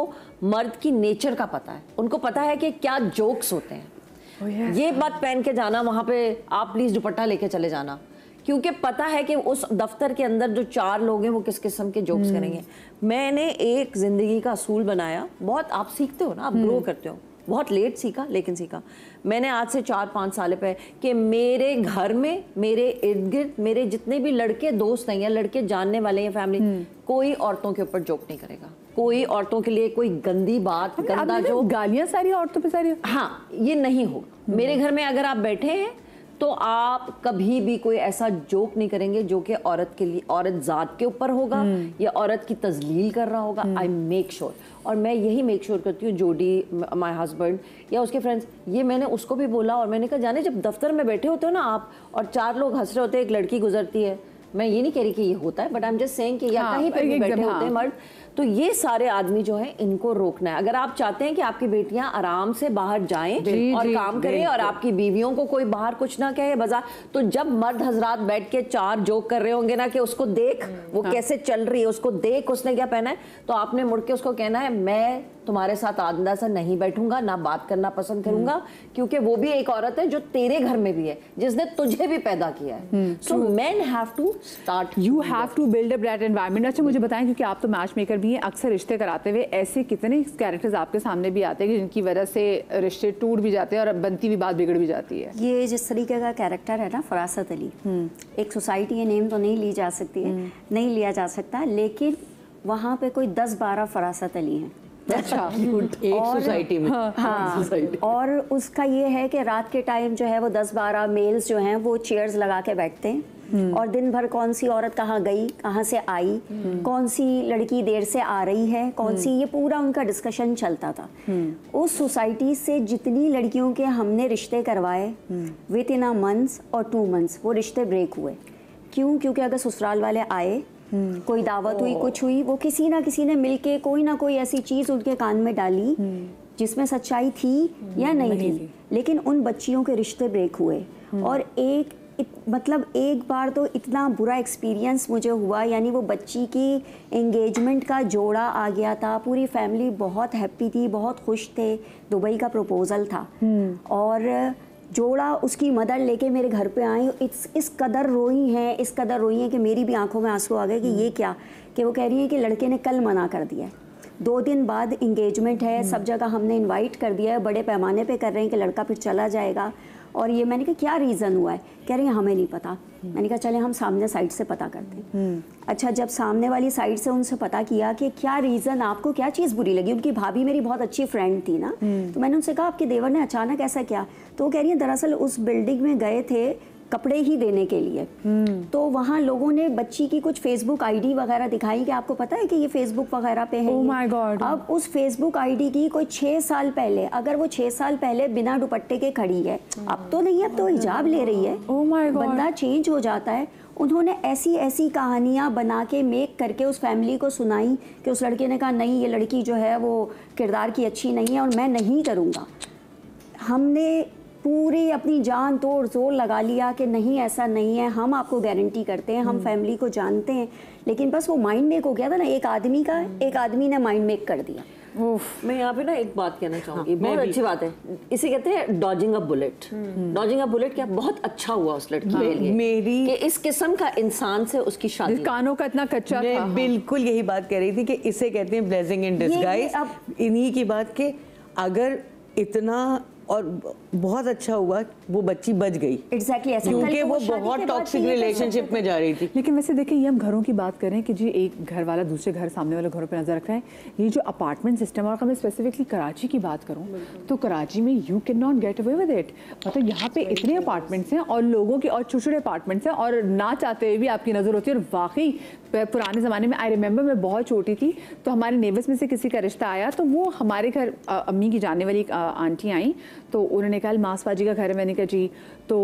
मर्द की नेचर का पता है, उनको पता है कि क्या जोक्स होते हैं। ये बात पहन के जाना वहाँ पे, आप प्लीज़ दुपट्टा लेके चले जाना, क्योंकि पता है कि उस दफ्तर के अंदर जो 4 लोग हैं वो किस किस्म के जोक्स करेंगे। मैंने एक ज़िंदगी का असूल बनाया, बहुत आप सीखते हो ना, आप ग्रो करते हो, बहुत लेट सीखा लेकिन सीखा मैंने आज से 4-5 साल पहले, कि मेरे घर में, मेरे इर्द गिर्द, मेरे जितने भी लड़के दोस्त हैं या लड़के जानने वाले हैं फैमिली, कोई औरतों के ऊपर जोक नहीं करेगा, कोई औरतों के लिए कोई गंदी बात, गंदा जोक, गालियां सारी औरतों पे सारी, हाँ ये नहीं होगा। मेरे घर में अगर आप बैठे हैं तो आप कभी भी कोई ऐसा जोक नहीं करेंगे जो कि औरत के लिए, औरत जात के ऊपर होगा या औरत की तजलील कर रहा होगा। आई मेक श्योर, और मैं यही मेक श्योर करती हूँ, जोडी माय हस्बैंड या उसके फ्रेंड्स, ये मैंने उसको भी बोला। और मैंने कहा जाने, जब दफ्तर में बैठे होते हो ना आप और 4 लोग हंस रहे होते हैं, एक लड़की गुजरती है, मैं ये नहीं कह रही कि ये होता है, but I am just saying कि या कहीं पर भी बैठे होते हैं मर्द, तो ये सारे आदमी जो हैं इनको रोकना है। अगर आप चाहते हैं कि आपकी बेटियां आराम से बाहर जाएं और काम करें और आपकी बीवियों को कोई बाहर कुछ ना कहे बाजार, तो जब मर्द हजरात बैठ के 4 जोक कर रहे होंगे ना कि उसको देख वो कैसे चल रही है, उसको देख उसने क्या पहना है, तो आपने मुड़ के उसको कहना है मैं तुम्हारे साथ आंदा सा नहीं बैठूंगा, ना बात करना पसंद करूंगा, क्योंकि वो भी एक औरत है जो तेरे घर में भी है, जिसने तुझे भी पैदा किया है। So men have to start, you have to build up that environment. अच्छा मुझे बताएं, क्योंकि आप तो मैच मेकर भी हैं, अक्सर रिश्ते कराते हुए ऐसे कितने कैरेक्टर्स आपके सामने भी आते हैं जिनकी वजह से रिश्ते टूट भी जाते हैं और बनती भी बात बिगड़ भी जाती है? ये जिस तरीके का कैरेक्टर है ना फरासत अली, एक सोसाइटी के नेम तो नहीं ली जा सकती है, नहीं लिया जा सकता, लेकिन वहाँ पे कोई 10-12 फरासत अली हैं। अच्छा, एक सोसाइटी में, हाँ, और उसका ये है कि रात के टाइम जो है वो 10-12 मेल्स जो हैं वो चेयर्स लगा के बैठते हैं और दिन भर कौन सी औरत कहाँ गई, कहाँ से आई, कौन सी लड़की देर से आ रही है, कौन सी, ये पूरा उनका डिस्कशन चलता था। उस सोसाइटी से जितनी लड़कियों के हमने रिश्ते करवाए विद इन अ मंथ्स और 2 मंथ्स वो रिश्ते ब्रेक हुए। क्यों? क्योंकि अगर ससुराल वाले आए, कोई दावत हुई, कुछ हुई, वो किसी ना किसी ने मिलके कोई ना कोई ऐसी चीज़ उनके कान में डाली जिसमें सच्चाई थी या नहीं थी, लेकिन उन बच्चियों के रिश्ते ब्रेक हुए। और मतलब एक बार तो इतना बुरा एक्सपीरियंस मुझे हुआ, यानी वो बच्ची की एंगेजमेंट का जोड़ा आ गया था, पूरी फैमिली बहुत हैप्पी थी, बहुत खुश थे, दुबई का प्रपोजल था और जोड़ा उसकी मदर लेके मेरे घर पे आई। इस कदर रोई हैं कि मेरी भी आंखों में आंसू आ गए कि ये क्या, कि वो कह रही है कि लड़के ने कल मना कर दिया है, 2 दिन बाद इंगेजमेंट है, सब जगह हमने इनवाइट कर दिया है, बड़े पैमाने पे कर रहे हैं कि लड़का फिर चला जाएगा। और ये मैंने कहा क्या रीज़न हुआ है? कह रही है हमें नहीं पता। मैंने कहा चले हम सामने साइड से पता करते हैं। अच्छा, जब सामने वाली साइड से उनसे पता किया कि क्या रीज़न, आपको क्या चीज़ बुरी लगी, उनकी भाभी मेरी बहुत अच्छी फ्रेंड थी ना, तो मैंने उनसे कहा आपके देवर ने अचानक ऐसा क्या? तो वो कह रही है दरअसल उस बिल्डिंग में गए थे कपड़े ही देने के लिए, तो वहाँ लोगों ने बच्ची की कुछ फेसबुक आईडी वगैरह दिखाई कि आपको पता है कि ये फेसबुक वगैरह पे है। Oh my God. अब उस फेसबुक आईडी की कोई 6 साल पहले, अगर वो 6 साल पहले बिना दुपट्टे के खड़ी है, अब तो नहीं, अब तो हिजाब ले रही है, Oh my God. बंदा चेंज हो जाता है। उन्होंने ऐसी ऐसी कहानियाँ बना के मेक करके उस फैमिली को सुनाई कि उस लड़के ने कहा नहीं, ये लड़की जो है वो किरदार की अच्छी नहीं है और मैं नहीं करूँगा। हमने पूरी अपनी जान तोड़ जोर लगा लिया कि नहीं ऐसा नहीं है, हम आपको गारंटी करते हैं, हम फैमिली को जानते हैं, लेकिन बस वो माइंड मेक हो गया था ना, एक आदमी ने माइंड मेक कर दिया। मैं यहाँ पे ना एक बात कहना चाहूँगी, बहुत अच्छी बात है, इसे कहते हैं dodging a bullet. Dodging a bullet क्या बहुत अच्छा हुआ उस लड़की के लिए, मेरी कि इस किस्म का इंसान से उसकी शादी, कानों का इतना कच्चा था। मैं बिल्कुल यही बात कह रही थी कि इसे कहते हैं ब्लेसिंग इन डिस्गाइज। इन्हीं की बात के अगर इतना और बहुत अच्छा हुआ वो बच्ची बच गई। एग्जैक्टली ऐसा, क्योंकि वो बहुत टॉक्सिक रिलेशनशिप में जा रही थी। लेकिन वैसे देखिए, ये हम घरों की बात करें कि जी एक घर वाला दूसरे घर, सामने वाले घरों पे नजर रख रहा है, ये जो अपार्टमेंट सिस्टम, और मैं स्पेसिफिकली कराची की बात करूं तो कराची में you can not get away with it. मतलब यहाँ पे इतने अपार्टमेंट्स हैं और लोगों के और छोटे छोटे अपार्टमेंट्स हैं और ना चाहते हुए भी आपकी नज़र होती है। और वाकई पुराने ज़माने में, आई रिमेंबर मैं बहुत छोटी थी तो हमारे नेबर्स में से किसी का रिश्ता आया, तो वो हमारे घर अम्मी की जानने वाली आंटी आई, तो उन्होंने कहा मांसबाजी का घर है। मैंने कहा जी, तो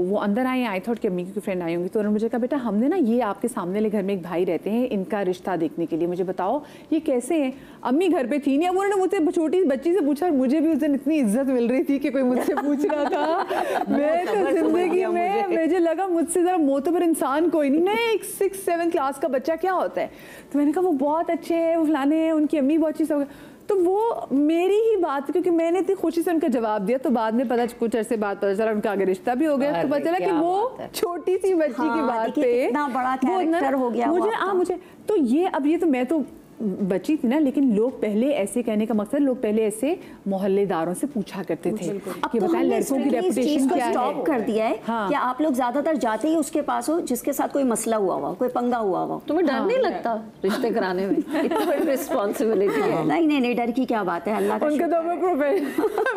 वो अंदर आए, आई थॉट कि अम्मी की फ्रेंड आई होंगी, तो उन्होंने मुझे कहा बेटा हमने ना ये आपके सामने वाले घर में एक भाई रहते हैं, इनका रिश्ता देखने के लिए, मुझे बताओ ये कैसे हैं। अम्मी घर पे थी नहीं, अब उन्होंने मुझसे छोटी बच्ची से पूछा, और मुझे भी उस दिन इतनी इज्जत मिल रही थी कि कोई मुझसे पूछ रहा था। मैं तो जिंदगी में मुझे लगा मुझसे ज़रा मोतबर इंसान कोई नहीं, एक 6-7 क्लास का बच्चा क्या होता है। तो मैंने कहा वो बहुत अच्छे हैं, वो फलाने हैं, उनकी अम्मी बहुत अच्छी सब। तो वो मेरी ही बात, क्योंकि मैंने इतनी खुशी से उनका जवाब दिया, तो बाद में पता कुछ अरसे बाद पता चला उनका आगे रिश्ता भी हो गया, तो पता चला कि वो छोटी सी बच्ची की बात पे इतना बड़ा कैरेक्टर हो गया मुझे तो ये, अब ये तो मैं तो बची थी ना, लेकिन लोग पहले ऐसे, कहने का मकसद लोग पहले ऐसे मोहल्लेदारों से पूछा करते थे कि बताएं लड़कों की रेपुटेशन क्या है। स्टॉप कर दिया है कि आप लोग ज्यादातर जाते ही उसके पास हो जिसके साथ कोई मसला हुआ हुआ, कोई पंगा हुआ हुआ। तुम्हें डर नहीं लगता रिश्ते कराने में? इतनी बड़ी रिस्पॉन्सिबिलिटी है। नहीं, डर की क्या बात है, अल्लाह का उनका तो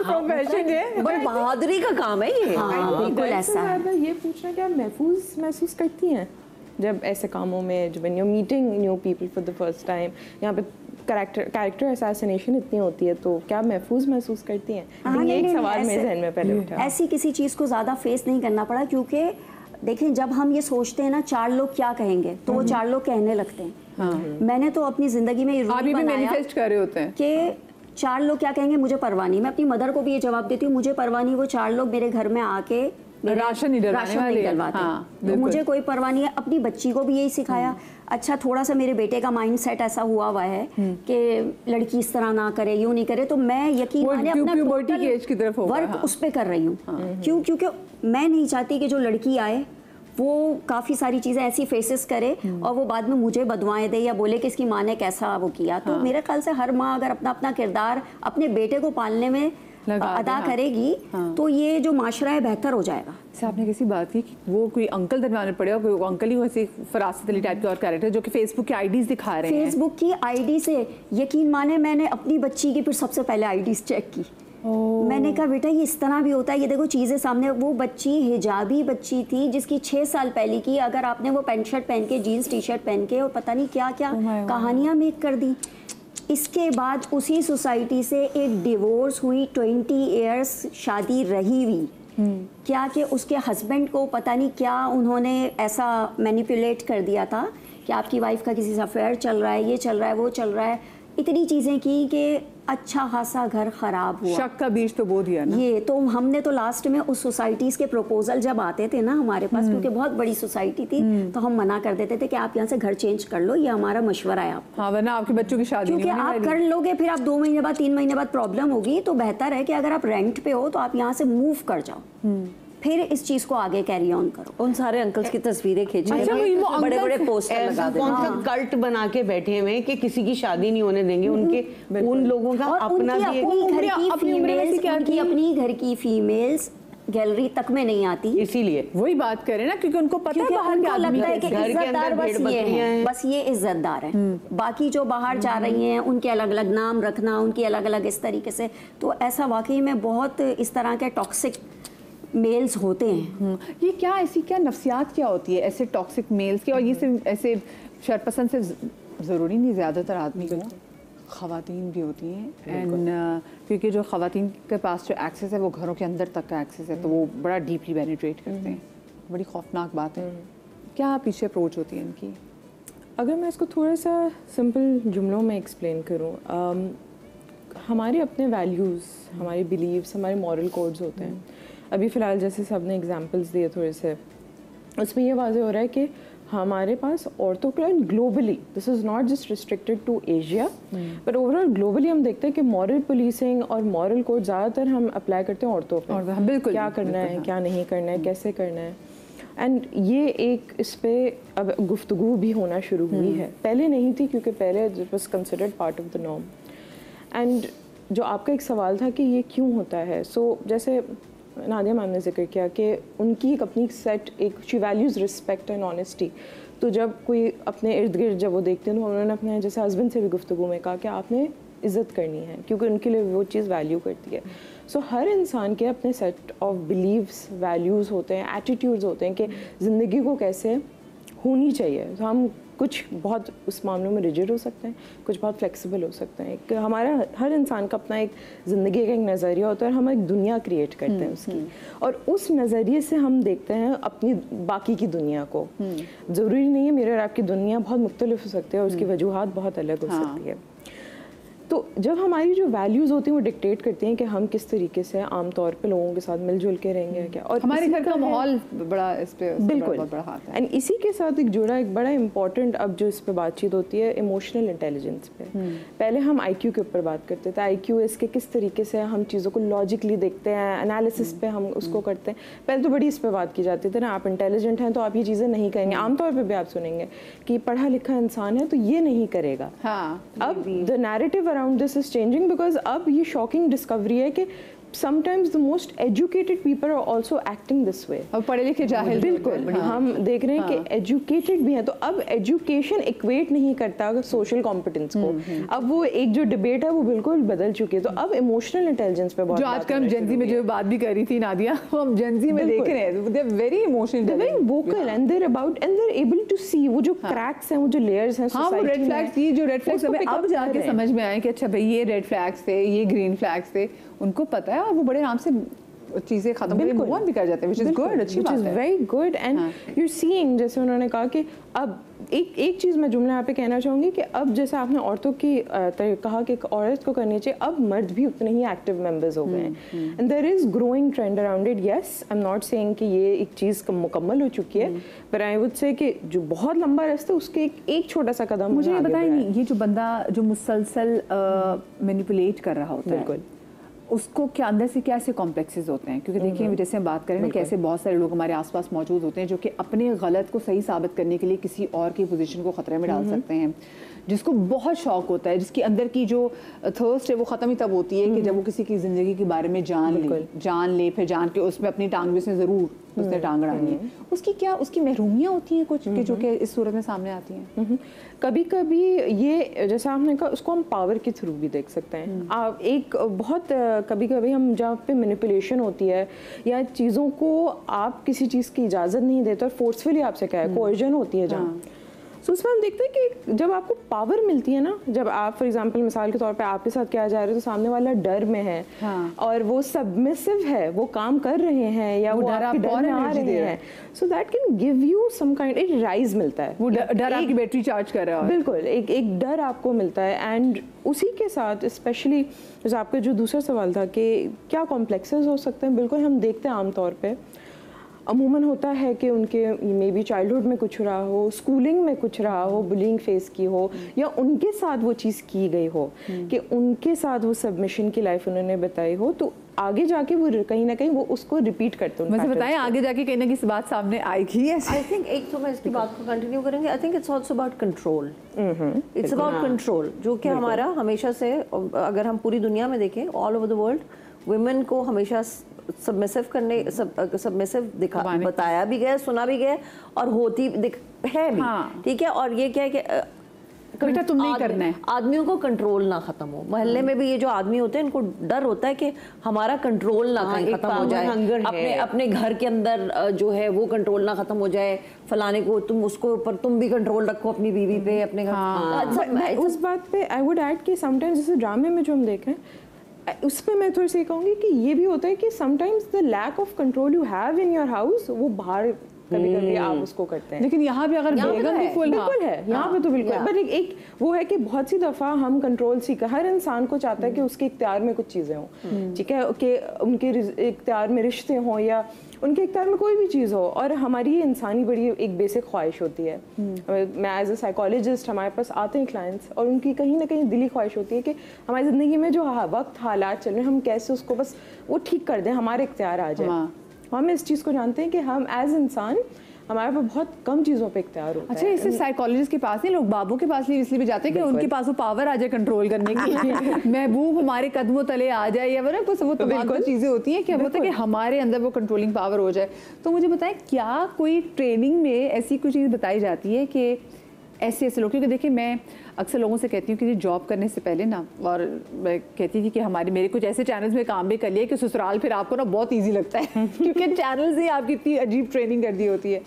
प्रोफेशन है, बड़ी बहादुरी का काम है ये। बिल्कुल ऐसा है। ये पूछना क्या महफूज महसूस करती हैं जब ऐसे कामों में, जब when you meeting new people for the first time, यहाँ पे कैरेक्टर असैसिनेशन इतनी होती है, तो क्या महफूज महसूस करती हैं? ये एक सवाल मेरे जहन में पहले उठा। ऐसी किसी चीज़ को ज़्यादा फेस नहीं करना पड़ा, क्योंकि देखिए जब हम ये सोचते हैं ना 4 लोग क्या कहेंगे, तो वो 4 लोग कहने लगते हैं। मैंने तो अपनी ज़िंदगी में अभी भी मैनिफेस्ट कर रहे होते हैं कि 4 लोग क्या कहेंगे मुझे परवाह नहीं। मैं अपनी मदर को भी ये जवाब देती हूँ, मुझे परवाह नहीं, वो 4 लोग मेरे घर में आके राशन नहीं डलवाते। तो मुझे कोई परवाह नहीं है। अपनी बच्ची को भी यही सिखाया। अच्छा, थोड़ा सा मेरे बेटे का माइंड सेट ऐसा हुआ है कि लड़की इस तरह ना करे, यूं नहीं करे, तो मैं यकीन माने अपना वर्क उस पर कर रही हूँ। क्यों? क्योंकि मैं नहीं चाहती कि जो लड़की आए वो काफ़ी सारी चीज़ें ऐसी फेसेस करे और वो बाद में मुझे बदवाएं दे या बोले कि इसकी माँ ने कैसा वो किया। तो मेरे ख्याल से हर माँ अगर अपना अपना किरदार अपने बेटे को पालने में अदा करेगी, तो ये जो माशरा है बेहतर हो जाएगा। जैसे आपने किसी बात की कि वो कोई अंकल दरमियान में पड़े और कोई अंकल ही वैसे फरासत अली टाइप के और कैरेक्टर जो कि फेसबुक की आईडीज दिखा रहे हैं। फेसबुक की आईडी से यकीन माने मैंने अपनी बच्ची की फिर सबसे पहले आईडीज चेक की मैंने कहा बेटा ये इस तरह भी होता है, ये देखो चीज़ें सामने। वो बच्ची हिजाबी बच्ची थी जिसकी 6 साल पहले की, अगर आपने वो पैंट शर्ट पहन के, जीन्स टी शर्ट पहन के और पता नहीं क्या क्या कहानियाँ मेक कर दी। इसके बाद उसी सोसाइटी से एक डिवोर्स हुई, 20 ईयर्स शादी रही हुई। क्या कि उसके हस्बैंड को पता नहीं क्या उन्होंने ऐसा मैनिपुलेट कर दिया था कि आपकी वाइफ का किसी से अफेयर चल रहा है, ये चल रहा है, वो चल रहा है। इतनी चीज़ें की कि अच्छा खासा घर ख़राब हुआ। शक का बीज तो बो दिया ना। ये तो हमने तो लास्ट में उस सोसाइटीज़ के प्रपोजल जब आते थे ना हमारे पास, क्योंकि बहुत बड़ी सोसाइटी थी, तो हम मना कर देते थे कि आप यहाँ से घर चेंज कर लो, ये हमारा मशवरा है आप। हाँ, वरना आपके बच्चों की शादी क्योंकि आप कर लोगे फिर आप 2 महीने बाद 3 महीने बाद प्रॉब्लम होगी। तो बेहतर है कि अगर आप रेंट पे हो तो आप यहाँ से मूव कर जाओ, फिर इस चीज को आगे कैरी ऑन करो। उन सारे अंकल्स की तस्वीरें खींची, बड़े बड़े पोस्टर लगा देते। कौन सा कल्ट बना के बैठे हुए कि किसी की शादी नहीं होने देंगे, उनके उन लोगों का अपना भी उनकी अपनी घर की फीमेल्स गैलरी तक में नहीं आती। इसीलिए वही बात करें ना, क्योंकि उनको पता है बाहर के आदमी लगता है कि इज्जतदार बस ये है, बस ये इज्जतदार है। बाकी जो बाहर जा रही हैं उनके अलग अलग नाम रखना, उनकी अलग अलग इस तरीके से, तो ऐसा वाकई में बहुत इस तरह के टॉक्सिक मेल्स होते हैं। ये क्या ऐसी क्या नफ्सियात क्या होती है ऐसे टॉक्सिक मेल्स की? और ये सिर्फ ऐसे शरपसंद से ज़रूरी नहीं, ज़्यादातर आदमी को ख़वातीन भी होती हैं। एंड क्योंकि जो ख़वातीन के पास जो एक्सेस है वो घरों के अंदर तक का एक्सेस है, तो वो बड़ा डीपली पेनिट्रेट करते हैं। बड़ी खौफनाक बात है। क्या पीछे अप्रोच होती है इनकी? अगर मैं इसको थोड़ा सा सिंपल जुमलों में एक्सप्लेन करूँ, हमारे अपने वैल्यूज़, हमारे बिलीव्स, हमारे मॉरल कोड्स होते हैं। अभी फ़िलहाल जैसे सब ने एग्जांपल्स दिए थोड़े से, उसमें ये वाज़ेह हो रहा है कि हमारे पास औरतों के लिए globally, this is not just restricted to Asia but overall globally हम देखते हैं कि मॉरल पुलिसिंग और मॉरल कोड ज़्यादातर हम अप्लाई करते हैं औरतों पर। बिल्कुल, क्या करना है, क्या नहीं करना है, कैसे करना है। एंड ये एक इस पर अब गुफ्तगू भी होना शुरू हुई है। पहले नहीं थी, क्योंकि पहले it was considered part of the norm. And जो आपका एक सवाल था कि ये क्यों होता है, सो जैसे नादिया मैम ने जिक्र किया कि उनकी एक अपनी सेट, एक she values respect and honesty. तो जब कोई अपने इर्द गिर्द जब वो देखते हैं तो उन्होंने अपने जैसे हस्बैंड से भी गुफ्तगू में कहा कि आपने इज़्ज़त करनी है, क्योंकि उनके लिए वो चीज़ वैल्यू करती है। सो हर इंसान के अपने सेट ऑफ बिलीव्स, वैल्यूज़ होते हैं, एटीट्यूड्स होते हैं कि ज़िंदगी को कैसे होनी चाहिए। तो हम कुछ बहुत उस मामलों में रिजिड हो सकते हैं, कुछ बहुत फ्लेक्सिबल हो सकते हैं। कि हमारा हर इंसान का अपना एक ज़िंदगी का एक नज़रिया होता है, और हम एक दुनिया क्रिएट करते हैं उसकी, और उस नज़रिए से हम देखते हैं अपनी बाकी की दुनिया को। ज़रूरी नहीं है मेरे और आपकी दुनिया बहुत मुख्तलिफ हो सकती है, और उसकी वजूहात बहुत अलग हो सकती है। तो जब हमारी जो वैल्यूज़ होती हैं वो डिक्टेट करती हैं कि हम किस तरीके से आम तौर पे लोगों के साथ मिलजुल के रहेंगे क्या, और हमारे घर का माहौल बड़ा इस पे बिल्कुल बहुत बड़ा हाथ है। एंड इसी के साथ एक जुड़ा एक बड़ा इंपॉर्टेंट अब जो इस पे बातचीत होती है इमोशनल इंटेलिजेंस पे। पहले हम IQ के ऊपर बात करते थे, IQ इसके किस तरीके से हम चीज़ों को लॉजिकली देखते हैं, एनालिसिस पे हम उसको करते हैं। पहले तो बड़ी इस पे बात की जाती थी ना, आप इंटेलिजेंट हैं तो आप ये चीज़ें नहीं करेंगे। आमतौर पर भी आप सुनेंगे कि पढ़ा लिखा इंसान है तो ये नहीं करेगा। अब the narrative around this is changing, because अब ये शॉकिंग डिस्कवरी है कि sometimes the most educated people are also acting this way। अब पढ़े लिखे जाहिल बिल्कुल हम देख रहे हैं कि एजुकेटेड भी हैं। तो अब एजुकेशन इक्वेट नहीं करता सोशल कॉम्पिटेंस को। अब वो एक जो डिबेट है वो बिल्कुल बदल चुकी है। तो अब इमोशनल इंटेलिजेंस पे बहुत, जो आजकल हम जेनजी में जो बात भी कर रही थी नादिया, हम जेनजी में देख रहे हैं, they are very emotional, they are very vocal and they are about and they are able to see वो जो क्रैक्स हैं, वो जो लेयर्स हैं सोसाइटी में। वो रेड फ्लैग्स, ये जो रेड फ्लैग्स हमें अब जाके समझ में आए कि अच्छा भाई ये रेड फ्लैग्स थे, ये ग्रीन फ्लैग्स थे, उनको पता है, और वो बड़े आराम से चीज़ें खत्म भी कर जाते हैं, which is good, अच्छी बात है, which is very good। and you're seeing, जैसे उन्होंने कहा कि अब एक चीज़ मैं जुमला यहाँ पे कहना चाहूँगी कि अब जैसे आपने औरतों की कहा कि एक औरत को करनी चाहिए, अब मर्द भी उतने ही एक्टिव मेंबर्स हो गए हैं। And there is growing trend around it. Yes, I am not saying कि ये एक चीज़ मुकम्मल हो चुकी है, पर आई वुड से कि जो बहुत लंबा रास्ता उसके एक छोटा सा कदम मुझे ये बताइए नहीं, ये जो बंदा जो मुसलसल मैनिपुलेट कर रहा होता है, बिल्कुल उसको क्या अंदर से क्या ऐसे कॉम्प्लेक्सेस होते हैं? क्योंकि देखिए जैसे हम बात करें ना, कैसे बहुत सारे लोग हमारे आसपास मौजूद होते हैं जो कि अपने गलत को सही साबित करने के लिए किसी और की पोजीशन को खतरे में डाल सकते हैं, जिसको बहुत शौक होता है, जिसकी अंदर की जो थर्स्ट है वो ख़त्म ही तब होती है कि जब वो किसी की ज़िंदगी के बारे में जान ले, फिर जान के उसमें अपनी टांग भी उसने ज़रूर उसने टांग अड़ानी है, उसकी क्या उसकी महरूमियाँ होती हैं कुछ कि जो कि इस सूरत में सामने आती हैं? कभी कभी ये जैसा आपने कहा उसको हम पावर के थ्रू भी देख सकते हैं। आप एक बहुत कभी कभी हम जहाँ पे मैनिपुलेशन होती है या चीज़ों को आप किसी चीज़ की इजाज़त नहीं देते और फोर्सफुली आपसे क्या है कोर्जन होती है जहाँ, तो उसमें हम देखते हैं कि जब आपको पावर मिलती है ना, जब आप फॉर एग्जांपल मिसाल के तौर पे आपके साथ क्या जा रहा है तो सामने वाला डर में है और वो सबमिसिव है, वो काम कर रहे हैं या वो आपके डर में आ रहे हैं, so that can give you some kind एक राइज मिलता है, वो डर आपकी बैटरी चार्ज कर रहा है। बिल्कुल एक डर आपको मिलता है। एंड उसी के साथ स्पेशली जैसे आपका जो दूसरा सवाल था कि क्या कॉम्प्लेक्सेस हो सकते हैं, बिल्कुल हम देखते हैं आमतौर पर अमूमन होता है कि उनके मे बी चाइल्डहुड में कुछ रहा हो, स्कूलिंग में कुछ रहा हो, बुलिंग फेस की हो या उनके साथ वो चीज़ की गई हो कि उनके साथ वो सबमिशन की लाइफ उन्होंने बताई हो, तो आगे जाके वो कहीं ना कहीं वो उसको रिपीट करते हैं। मुझे बताएं आगे जाके कहीं ना किसी बात सामने आएगी? आई थिंक एक तो मैं इसकी बात को कंटिन्यू करेंगे। I think it's also about control, it's about control, जो कि हमारा हमेशा से, अगर हम पूरी दुनिया में देखें all over the world, women को हमेशा सबमिसिव करने सबमिसिव बताया भी गया, सुना भी गया और होती है भी, ठीक है। और ये क्या है कि बेटा तुम नहीं करना है, आदमियों को कंट्रोल ना खत्म हो। मोहल्ले में भी ये जो आदमी होते हैं इनको डर होता है कि हमारा कंट्रोल ना खत्म हो जाए, अपने घर के अंदर जो है वो कंट्रोल ना खत्म हो जाए, फलाने को तुम उसको ऊपर तुम भी कंट्रोल रखो अपनी बीवी पे, अपने घर। उस बात पे आई वुड ऐड कि समटाइम्स जैसे ड्रामे में जो हम देख रहे हैं उस पर मैं थोड़ी सी कहूँगी कि ये भी होता है कि sometimes the lack of control you have in your house वो बाहर कभी कभी आप उसको करते हैं। लेकिन यहाँ भी अगर बेगम भी फुल बिल्कुल है, यहाँ पे तो बिल्कुल, बट एक वो है कि बहुत सी दफ़ा हम कंट्रोल सीखा, हर इंसान को चाहता है कि उसके इख्तियार में कुछ चीज़ें हों, ठीक है, कि उनके इख्तियार में रिश्ते हों या उनके इख्तियार में कोई भी चीज़ हो, और हमारी ये इंसानी बड़ी एक बेसिक ख्वाहिश होती है। मैं एज ए साइकोलॉजिस्ट हमारे पास आते हैं क्लाइंट्स और उनकी कहीं ना कहीं दिली ख्वाहिश होती है कि हमारी ज़िंदगी में जो वक्त हालात चल रहे हैं हम कैसे उसको बस वो ठीक कर दें, हमारे इख्तियार आ जाए। हम इस चीज़ को जानते हैं कि हम एज इंसान हमारे पास बहुत कम चीज़ों पे इख्तियार होता है। अच्छा, इससे साइकोलॉजिस्ट के पास नहीं, लोग बाबू के पास इसलिए भी जाते हैं कि उनके पास वो पावर आ जाए कंट्रोल करने की, महबूब हमारे कदमों तले आ जाए या ना कुछ वो तमाम चीज़ें होती हैं कि होता है कि हमारे अंदर वो कंट्रोलिंग पावर हो जाए। तो मुझे बताएं क्या कोई ट्रेनिंग में ऐसी कोई चीज़ बताई जाती है कि ऐसे लोग, क्योंकि देखिए मैं अक्सर लोगों से कहती हूँ कि जॉब करने से पहले ना, और मैं कहती थी कि मेरे कुछ ऐसे चैनल्स में काम भी कर लिया कि ससुराल फिर आपको ना बहुत ईजी लगता है क्योंकि चैनल से आपकी इतनी अजीब ट्रेनिंग कर दी होती है।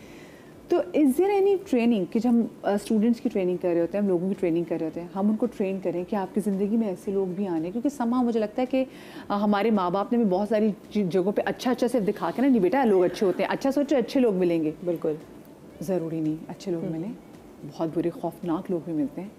तो इज़ देयर एनी ट्रेनिंग कि जब हम स्टूडेंट्स की ट्रेनिंग कर रहे होते हैं, हम लोगों की ट्रेनिंग कर रहे होते हैं, हम उनको ट्रेन करें कि आपकी ज़िंदगी में ऐसे लोग भी आने, क्योंकि समा मुझे लगता है कि हमारे माँ बाप ने भी बहुत सारी जगहों पे अच्छा सिर्फ दिखा के ना, नहीं बेटा लोग अच्छे होते हैं, अच्छा सोचो अच्छे लोग मिलेंगे, बिल्कुल ज़रूरी नहीं अच्छे लोग मिलें, बहुत बुरे खौफनाक लोग भी मिलते हैं।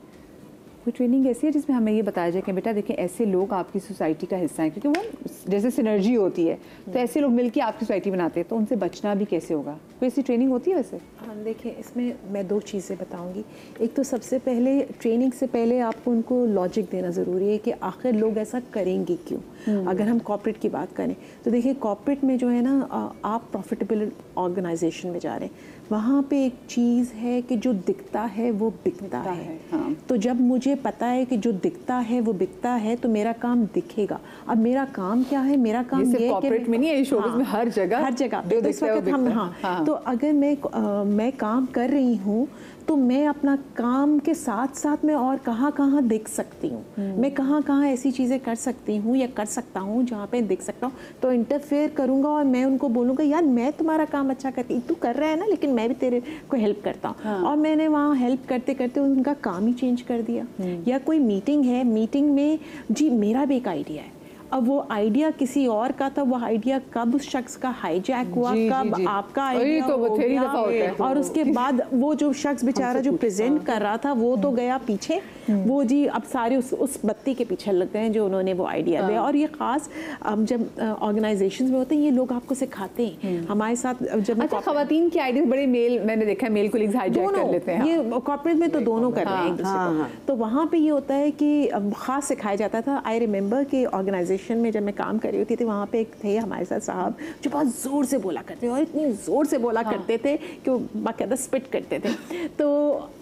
कोई ट्रेनिंग ऐसी है जिसमें हमें ये बताया जाए कि बेटा देखें ऐसे लोग आपकी सोसाइटी का हिस्सा हैं, क्योंकि वो जैसे सिनर्जी होती है तो ऐसे लोग मिलके आपकी सोसाइटी बनाते हैं, तो उनसे बचना भी कैसे होगा? कोई ऐसी ट्रेनिंग होती है वैसे? हाँ, देखिए इसमें मैं 2 चीज़ें बताऊंगी। एक तो सबसे पहले ट्रेनिंग से पहले आपको उनको लॉजिक देना ज़रूरी है कि आखिर लोग ऐसा करेंगे क्यों। अगर हम कॉर्पोरेट की बात करें तो देखिए कॉर्पोरेट में जो है ना, आप प्रॉफिटेबल ऑर्गेनाइजेशन में जा रहे हैं, वहाँ पे एक चीज़ है कि जो दिखता है वो बिकता है। हाँ। तो जब मुझे पता है कि जो दिखता है वो बिकता है तो मेरा काम दिखेगा। अब मेरा काम क्या है? मेरा काम ये है कॉर्पोरेट में नहीं है, शोबिज़ में हर जगह तो इस वक्त हम तो अगर मैं काम कर रही हूँ तो मैं अपना काम के साथ साथ में और कहाँ दिख सकती हूँ, मैं कहाँ ऐसी चीज़ें कर सकती हूँ या कर सकता हूँ जहाँ पे दिख सकता हूँ, तो इंटरफेयर करूँगा और मैं उनको बोलूँगा यार मैं तुम्हारा काम अच्छा करती, तू कर रहा है ना, लेकिन मैं भी तेरे को हेल्प करता हूँ। हाँ। और मैंने वहाँ हेल्प करते करते उनका काम ही चेंज कर दिया। या कोई मीटिंग है, मीटिंग में जी मेरा भी एक आइडिया है, अब वो आइडिया किसी और का था, वो आइडिया कब उस शख्स का हाईजैक हुआ, कब आपका आइडिया तो हो गया, और उसके बाद वो जो शख्स बेचारा जो प्रेजेंट कर रहा था वो तो गया पीछे, वो जी अब सारे उस बत्ती के पीछे लग गए जो उन्होंने वो आइडिया दिया। और ये खास जब ऑर्गेनाइजेशंस में होते हैं ये लोग आपको सिखाते हैं। हमारे साथ जब खवातीन की आइडिया बड़े मेल, मैंने देखा है मेल कोलिग्स हाईजैक कर लेते हैं, ये कॉर्पोरेट में तो दोनों कर रहे हैं एक दूसरे को। तो वहाँ पे ये होता है कि खास सिखाया जाता था। आई रिमेम्बर कि ऑर्गेनाइजेशन में जब मैं काम कर रही होती थी वहाँ पे एक थे हमारे साथ साहब जो बहुत ज़ोर से बोला करते थे, और इतनी ज़ोर से बोला करते थे कि वो बाकायदा स्पिट करते थे। तो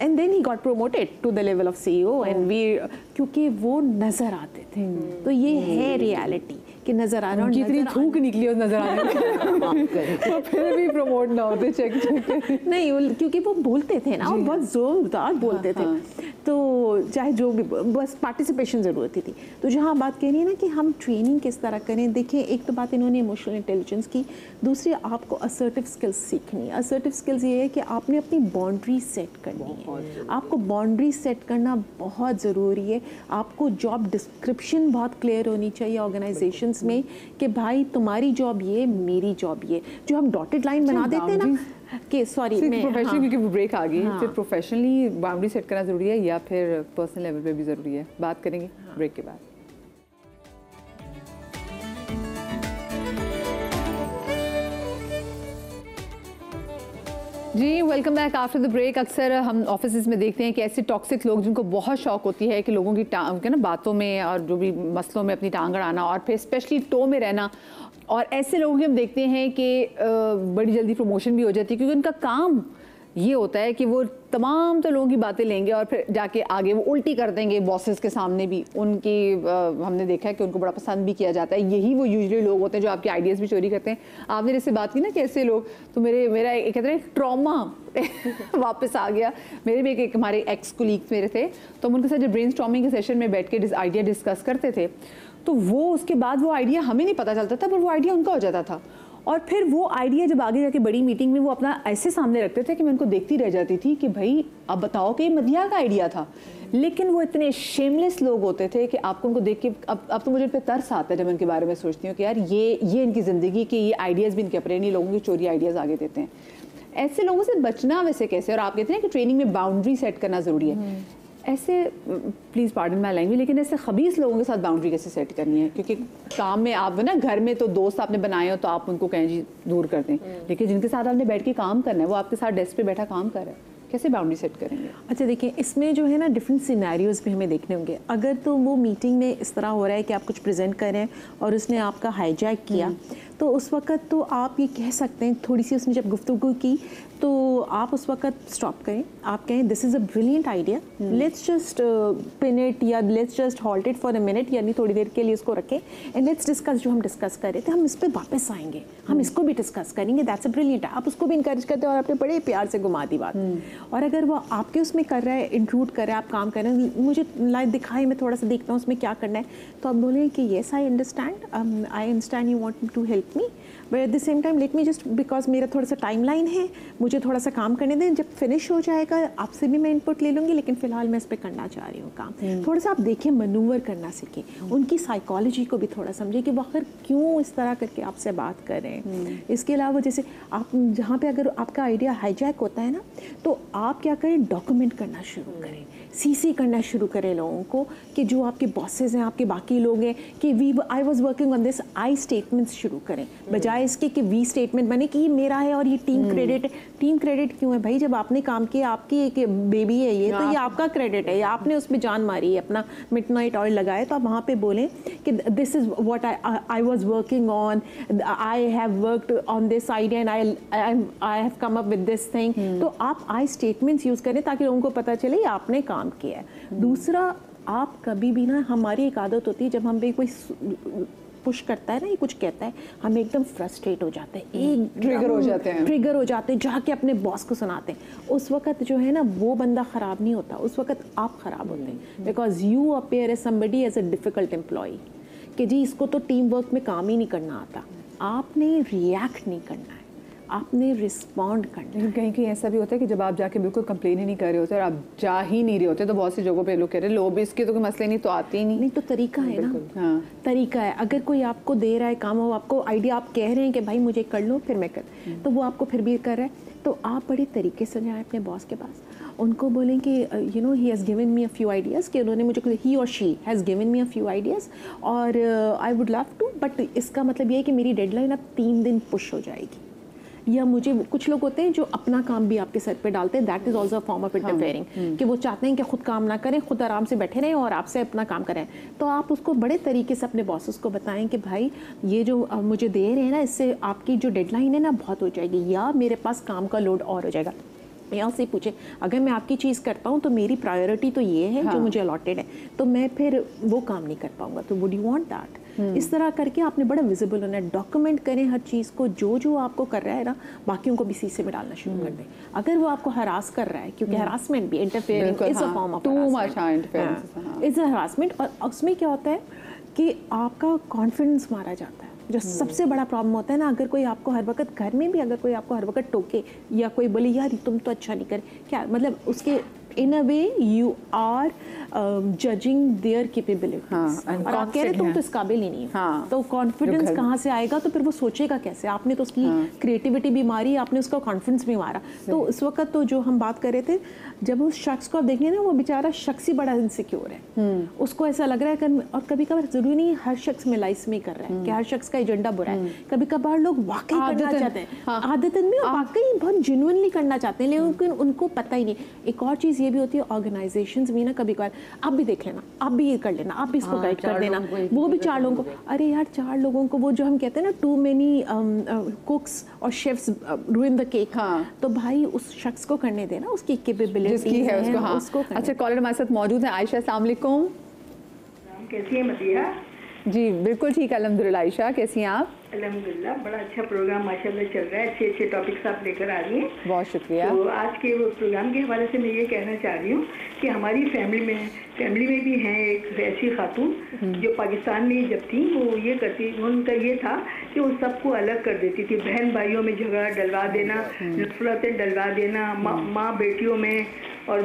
and then he got promoted to the level of CEO and we, क्योंकि वो नज़र आते थे। तो ये है रियलिटी कि नज़र आ रहा है, कितनी थूक निकली हो नजर आने तो फिर भी प्रमोट ना होते चेक नहीं, क्योंकि वो बोलते थे ना, और बहुत जोरदार बोलते थे, तो चाहे जो भी, बस पार्टिसिपेशन ज़रूरत थी। तो जहाँ बात कह रही है ना कि हम ट्रेनिंग किस तरह करें, देखिए एक तो बात इन्होंने इमोशनल इंटेलिजेंस की, दूसरी आपको असर्टिव स्किल्स सीखनी है। असर्टिव स्किल्स ये है कि आपने अपनी बाउंड्री सेट करनी है, आपको बाउंड्री सेट करना बहुत ज़रूरी है। आपको जॉब डिस्क्रिप्शन बहुत क्लियर होनी चाहिए ऑर्गेनाइजेशंस में कि भाई तुम्हारी जॉब ये, मेरी जॉब ये। जो हम डॉटेड लाइन बना देते हैं ना कि सॉरी प्रोफेशनल, क्योंकि वो ब्रेक आ गई, फिर प्रोफेशनली बाउंड्री सेट करना ज़रूरी है या फिर पर्सनल लेवल पे भी ज़रूरी है, बात करेंगे ब्रेक के बाद। जी welcome back after the break. अक्सर हम ऑफिस में देखते हैं कि ऐसे टॉक्सिक लोग जिनको बहुत शौक होती है कि लोगों की टांग ना बातों में और जो भी मसलों में अपनी टांग अड़ाना और फिर स्पेशली टो में रहना, और ऐसे लोगों की हम देखते हैं कि बड़ी जल्दी प्रमोशन भी हो जाती है, क्योंकि उनका काम ये होता है कि वो तमाम तो लोगों की बातें लेंगे और फिर जाके आगे वो उल्टी कर देंगे बॉसेस के सामने भी। उनकी हमने देखा है कि उनको बड़ा पसंद भी किया जाता है। यही वो यूजुअली लोग होते हैं जो आपके आइडियाज़ भी चोरी करते हैं। आपने जैसे बात की ना कि ऐसे लोग, तो मेरा कहते हैं ट्रॉमा वापस आ गया। मेरे भी एक हमारे एक्स कोलीग्स मेरे थे, तो हम उनके साथ जब ब्रेनस्टॉर्मिंग के सेशन में बैठ के आइडिया डिस्कस करते थे, तो वो उसके बाद वो आइडिया हमें नहीं पता चलता था, पर वो आइडिया उनका हो जाता था। और फिर वो आइडिया जब आगे जाके बड़ी मीटिंग में वो अपना ऐसे सामने रखते थे कि मैं उनको देखती रह जाती थी कि भाई अब बताओ कि ये मदिया का आइडिया था। लेकिन वो इतने शेमलेस लोग होते थे कि आपको उनको देख के अब तो मुझे इन पे तरस आता है जब इनके बारे में सोचती हूँ कि यार ये इनकी ज़िंदगी के ये आइडियाज़ भी इनके अपने नहीं, लोगों की चोरी आइडियाज़ आगे देते हैं। ऐसे लोगों से बचना वैसे कैसे? और आप कहते हैं कि ट्रेनिंग में बाउंड्री सेट करना ज़रूरी है। ऐसे प्लीज़ पार्डन माय लैंग्वेज, लेकिन ऐसे खबीस लोगों के साथ बाउंड्री कैसे सेट करनी है? क्योंकि काम में आप ना, घर में तो दोस्त आपने बनाए हो तो आप उनको कहें जी दूर कर दें, लेकिन जिनके साथ आपने बैठ के काम करना है वो आपके साथ डेस्क पे बैठा काम कर रहा है, कैसे बाउंड्री सेट करेंगे? अच्छा देखिए, इसमें जो है ना डिफरेंट सिनेरियोज भी हमें देखने होंगे। अगर तो वो मीटिंग में इस तरह हो रहा है कि आप कुछ प्रेजेंट कर रहे हैं और उसने आपका हाईजैक किया, तो उस वक्त तो आप ये कह सकते हैं, थोड़ी सी उसने जब गुफ्तगू की तो आप उस वक्त स्टॉप करें, आप कहें this is a brilliant idea, let's just pin it या let's just halt it for a minute, यानी थोड़ी देर के लिए इसको रखें एंड लेट्स डिस्कस। जो हम डिस्कस कर रहे थे हम इस पर वापस आएंगे, हम इसको भी डिस्कस करेंगे, दैट्स अ ब्रिलियंट। आप उसको भी इंकरेज करते हैं और आपने बड़े प्यार से घुमा दी बात। और अगर वो आपके उसमें कर रहा है, इंक्लूड कर रहा है, आप काम कर रहे हैं, मुझे लाइव दिखाए, मैं थोड़ा सा देखता हूँ उसमें क्या करना है, तो आप बोलें कि yes I understand you want to help me, but at the same time let me just, because मेरा थोड़ा सा टाइमलाइन है, मुझे थोड़ा सा काम करने दें, जब फिनिश हो जाएगा आपसे भी मैं इनपुट ले लूँगी, लेकिन फिलहाल मैं इस पर करना चाह रही हूँ काम। थोड़ा सा आप देखिए, मनूवर करना सीखें, उनकी साइकोलॉजी को भी थोड़ा समझें कि वो आखिर क्यों इस तरह करके आपसे बात कर रहे हैं। इसके अलावा जैसे आप जहाँ पे अगर आपका आइडिया हाईजैक होता है ना, तो आप क्या करें, डॉक्यूमेंट करना शुरू करें, सीसी करना शुरू करें लोगों को कि जो आपके बॉसेस हैं, आपके बाकी लोग हैं, कि I was working on this, I statements शुरू करें, बजाय इसके कि वी स्टेटमेंट बने कि ये मेरा है और ये टीम क्रेडिट है। टीम क्रेडिट क्यों है भाई? जब आपने काम किया, आपकी एक बेबी है ये, तो ये आपका क्रेडिट है, आपने उसमें जान मारी है, अपना मिडनाइट ऑयल लगाया, तो आप वहाँ पे बोलें कि this is what I was working on, I have worked on this idea and I have come up with this thing. तो आप आई स्टेटमेंट्स यूज़ करें ताकि लोगों को पता चले आपने काम किया है। दूसरा, आप कभी भी ना, हमारी एक आदत होती है जब हम भी कोई पुश करता है ना, ये कुछ कहता है, हम एकदम फ्रस्ट्रेट हो जाते हैं, एक ट्रिगर हो जाते हैं, जाके अपने बॉस को सुनाते हैं। उस वक्त जो है ना, वो बंदा ख़राब नहीं होता, उस वक्त आप ख़राब होते हैं, because you appear as somebody as a difficult employee, कि जी इसको तो टीम वर्क में काम ही नहीं करना आता। आपने रिएक्ट नहीं करना है, आपने रिस्पॉन्ड करना। लेकिन कहीं कहीं ऐसा भी होता है कि जब आप जाके बिल्कुल कंप्लेन ही नहीं कर रहे होते और आप जा ही नहीं रहे होते, तो बहुत सी जगहों पे लोग कह रहे हैं लो भी इसके तो कोई मसले नहीं, तो आते ही नहीं। तो तरीका है ना, हाँ। तरीका है। अगर कोई आपको दे रहा है काम, हो आपको आइडिया, आप कह रहे हैं कि भाई मुझे कर लो फिर मैं कर, तो वो आपको फिर भी कर रहा है, तो आप बड़े तरीके से जाएं अपने बॉस के पास, उनको बोलें कि you know he has given me a few ideas, कि उन्होंने मुझे, ही और she has given me a few ideas और I would love to, but इसका मतलब ये है कि मेरी डेडलाइन अब 3 दिन पुश हो जाएगी। या मुझे, कुछ लोग होते हैं जो अपना काम भी आपके सर पे डालते हैं, that is also a form of interfering, कि वो चाहते हैं कि खुद काम ना करें, खुद आराम से बैठे रहें और आपसे अपना काम करें। तो आप उसको बड़े तरीके से अपने बॉसेस को बताएं कि भाई ये जो मुझे दे रहे हैं ना, इससे आपकी जो डेडलाइन है ना बहुत हो जाएगी, या मेरे पास काम का लोड और हो जाएगा। यहाँ से पूछे, अगर मैं आपकी चीज़ करता हूँ तो मेरी प्रायोरिटी तो ये है, जो मुझे अलॉटेड है, तो मैं फिर वो काम नहीं कर पाऊँगा, तो वुड यू वांट दैट? इस तरह करके आपने बड़ा विजिबल होना है। डॉक्यूमेंट करें हर चीज़ को, जो जो आपको कर रहा है ना, बाकियों को भी शीशे में डालना शुरू कर दें। अगर वो आपको हरास कर रहा है, क्योंकि हरासमेंट भी interfering is a form of too much interference is a harassment. और उसमें क्या होता है कि आपका कॉन्फिडेंस मारा जाता है, जो सबसे बड़ा प्रॉब्लम होता है ना। अगर कोई आपको हर वक्त घर में भी, अगर कोई आपको हर वक्त टोके या कोई बोले यार तुम तो अच्छा नहीं कर, क्या मतलब उसके in a way you are judging their capability, और आप कह रहे तुम तो इस काबिल ही नहीं हो। हाँ, तो कॉन्फिडेंस कहाँ से आएगा? तो फिर वो सोचेगा कैसे? आपने तो उसकी क्रिएटिविटी भी मारी, आपने उसका कॉन्फिडेंस भी मारा। तो इस वक्त तो जो हम बात कर रहे थे, जब उस शख्स को आप देखेंगे ना, वो बेचारा शख्स ही बड़ा इनसिक्योर है, उसको ऐसा लग रहा है। और कभी कभार जरूरी नहीं हर शख्स मिलाइस में कर रहा है कि हर शख्स का एजेंडा बुरा है। कभी कभार लोग वाकई करना चाहते हैं, आदतन में वाकई बहुत जेन्युइनली करना चाहते हैं, लेकिन उनको पता ही नहीं। एक और चीज़ ये भी होती है, ऑर्गेनाइजेशंस भी ना कभी कभार, आप भी देख लेना, आप भी ये कर लेना, आप भी इसको गाइड कर देना, वो भी 4 लोगों को। अरे यार 4 लोगों को, वो जो हम कहते हैं ना, टू मेनी कुक्स और शेफ्स रूइन द केक। तो भाई उस शख्स को करने देना, उसकी कैपेबिलिटी है उसको। हाँ, उसको अच्छा, कॉलर हमारे साथ मौजूद है आयशा। अस्सलाम वालेकुम। कैसी है मदिया? जी बिल्कुल ठीक है, अल्हम्दुलिल्लाह। आयशा कैसी हैं आप? अल्हम्दुलिल्लाह, बड़ा अच्छा प्रोग्राम माशाल्लाह चल रहा है, अच्छे अच्छे टॉपिक्स आप लेकर आ रही हैं। बहुत शुक्रिया। तो आज के वो प्रोग्राम के हवाले से मैं ये कहना चाह रही हूँ कि हमारी फैमिली में भी हैं एक ऐसी खातून जो पाकिस्तान में जब थी, वो ये करती, उनका ये था कि वो सबको अलग कर देती थी। बहन भाइयों में झगड़ा डलवा देना, नफरतें डलवा देना, माँ बेटियों में और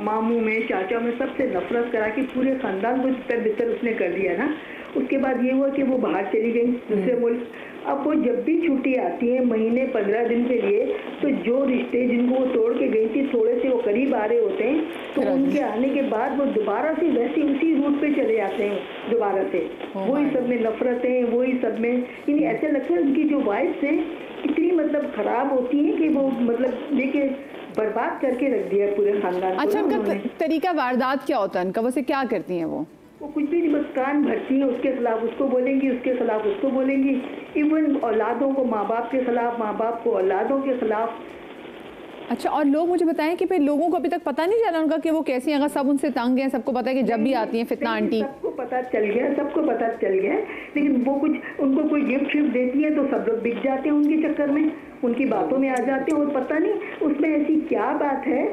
मामू में, चाचा में, सबसे नफरत करा के पूरे ख़ानदान को तितर बितर उसने कर दिया ना। उसके बाद ये हुआ कि वो बाहर चली गई दूसरे मुल्क। अब वो जब भी छुट्टी आती है महीने 15 दिन के लिए, तो जो रिश्ते जिनको वो तोड़ के गई थी, थोड़े से वो करीब आ रहे होते हैं, तो उनके आने के बाद वो दोबारा से वैसे उसी रूट पे चले जाते हैं दोबारा से। वही सब में नफरतें, वही सब में, यानी ऐसे लगता है उनकी जो वाइफ्स हैं इतनी मतलब ख़राब होती हैं कि वो मतलब लेके बर्बाद करके रख दिया पूरे खानदान को। अच्छा, उनका तरीका वारदात क्या होता है उनका? वैसे क्या करती हैं वो कुछ भी नहीं, बस कान भरती हैं, उसके खिलाफ उसको बोलेंगी, उसके खिलाफ उसको बोलेंगी। इवन औलादों को माँ बाप के खिलाफ, माँ बाप को औलादों के खिलाफ। अच्छा, और लोग मुझे बताएं कि फिर लोगों को अभी तक पता नहीं चला उनका कि वो कैसी हैं? अगर सब उनसे तंग हैं, सबको पता है कि जब भी आती हैं फितना आंटी, सबको पता चल गया, सबको पता चल गया, लेकिन वो कुछ उनको कोई गिफ्ट शिफ्ट देती है तो सब लोग बिक जाते हैं उनके चक्कर में, उनकी बातों में आ जाते हैं। और पता नहीं उसमें ऐसी क्या बात है,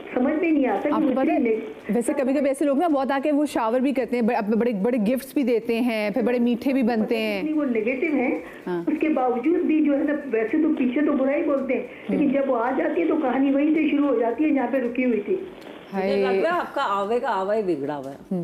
समझ में नहीं आता। आपको पता है वैसे कभी कभी ऐसे लोग ना बहुत आके वो शावर भी करते हैं, बड़े बड़े गिफ्ट्स भी देते हैं, फिर बड़े मीठे भी बनते हैं। वो नेगेटिव है, उसके बावजूद भी जो है ना, वैसे तो पीछे तो बुरा ही बोलते हैं, लेकिन जब वो आ जाती है तो कहानी वहीं से शुरू हो जाती है जहाँ पे रुकी हुई थी। मुझे लग रहा है आपका आवे का आवा ही बिगड़ा हुआ है।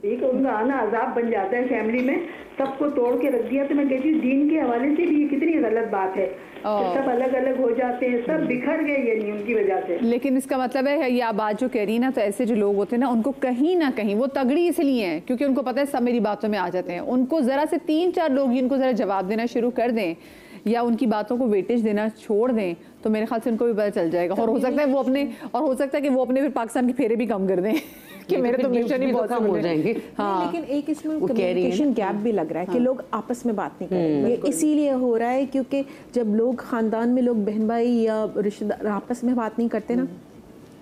ठीक है, उनका आना अजाब बन जाता है फैमिली में, सबको तोड़ के रख दिया। तो मैं कहती हूँ दीन के हवाले से भी ये कितनी गलत बात है, सब अलग अलग हो जाते हैं, सब बिखर गए ये नहीं उनकी वजह से। लेकिन इसका मतलब है ये आप बात जो कह रही है ना, तो ऐसे जो लोग होते हैं ना, उनको कहीं ना कहीं वो तगड़ी इसलिए हैं क्योंकि उनको पता है सब मेरी बातों में आ जाते हैं। उनको ज़रा से 3-4 लोग ही उनको ज़रा जवाब देना शुरू कर दें या उनकी बातों को वेटेज देना छोड़ दें, तो मेरे ख्याल से उनको भी पता चल जाएगा। और हो सकता है वो अपने फिर पाकिस्तान के फेरे भी कम कर दें कि मेरे तो मिशन ही बहुत कम हो जाएंगे। हाँ, लेकिन एक इसमें कम्युनिकेशन गैप भी लग रहा है कि लोग आपस में बात नहीं कर रहे। ये इसीलिए हो रहा है क्योंकि जब लोग खानदान में लोग बहन भाई या रिश्तेदार आपस में बात नहीं करते ना,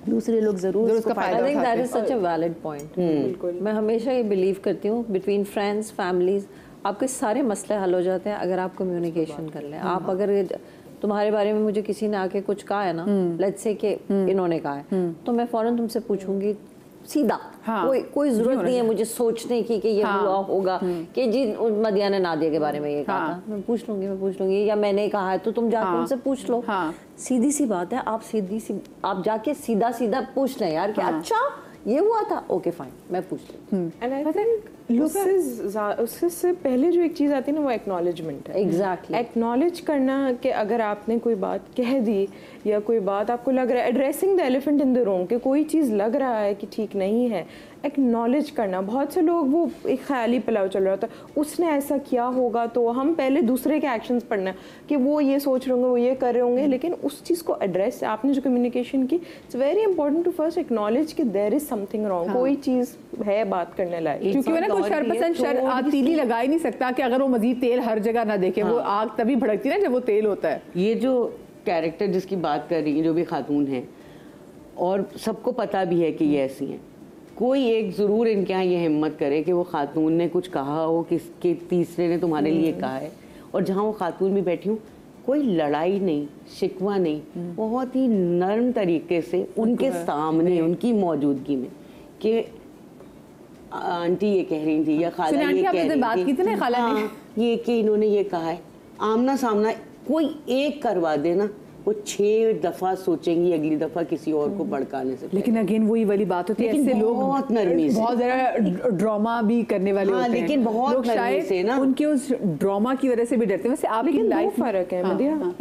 दूसरे लोग जरूर उसका फायदा उठाते हैं। That is such a valid point. मैं हमेशा ये बिलीव करती हूँ बिटवीन फ्रेंड्स, फैमिलीज, आपके सारे मसले हल हो जाते हैं अगर आप कम्युनिकेशन कर लें। आप अगर तुम्हारे बारे में मुझे किसी ने आके कुछ कहा है ना, लेट्स से कि इन्होंने कहा है, तो मैं फौरन तुमसे पूछूंगी सीधा। कोई जरूरत नहीं है मुझे सोचने की कि ये हुआ होगा कि जी मदिया ने नादिया के बारे में ये कहा था। मैं पूछ लूंगी या मैंने कहा है तो तुम जाके उनसे पूछ लो। सीधी सी बात है, आप जाके सीधा पूछ लें यार कि अच्छा ये हुआ था, ओके फाइन, मैं पूछ लूँ। एंड आई थिंक उससे पहले जो एक चीज़ आती है ना, वो एक्नॉलेजमेंट है। एग्जैक्टली, एक्नॉलेज करना कि अगर आपने कोई बात कह दी या कोई बात आपको लग रहा है, addressing the elephant in the room, कि कोई चीज़ लग रहा है कि ठीक नहीं है, एक्नॉलेज करना। बहुत से लोग वो एक ख्याली पलाव चल रहा होता है, उसने ऐसा किया होगा, तो हम पहले दूसरे के एक्शंस पढ़ना कि वो ये सोच रहे होंगे, वो ये कर रहे होंगे, लेकिन उस चीज़ को एड्रेस, आपने जो कम्युनिकेशन की, it's very important to first acknowledge कि देयर इज समथिंग रॉन्ग, कोई चीज़ है बात करने लायक। क्योंकि मैंने कोई शर तीली लगा ही नहीं सकता कि अगर वो मजीद तेल हर जगह ना देखे, वो आग तभी भड़कती है ना जब वो तेल होता है। ये जो कैरेक्टर जिसकी बात कर रही है, जो भी खातून है, और सबको पता भी है कि ये ऐसी हैं, कोई एक ज़रूर इनके यहाँ ये हिम्मत करे कि वो खातून ने कुछ कहा हो, किसके तीसरे ने तुम्हारे लिए कहा है, और जहाँ वो खातून भी बैठी हूँ, कोई लड़ाई नहीं, शिकवा नहीं, बहुत ही नर्म तरीके से उनके सामने, उनकी मौजूदगी में, कि आंटी ये कह रही थी या खाला ये कह रही थी, बात की थी ना खाला ने, ये कि इन्होंने ये कहा है, आमना सामना कोई एक करवा देना, वो 6 दफा सोचेंगी अगली दफा किसी और को भड़काने से। लेकिन अगेन वही वाली बात होती है, ऐसे लोग बहुत नरमी से, बहुत ज़्यादा ड्रामा भी करने वाले होते हैं, लेकिन बहुत नरमी से ना, उनके उस ड्रामा की वजह से भी डरते हैं। वैसे आपकी लाइफ फर्क है मदिया,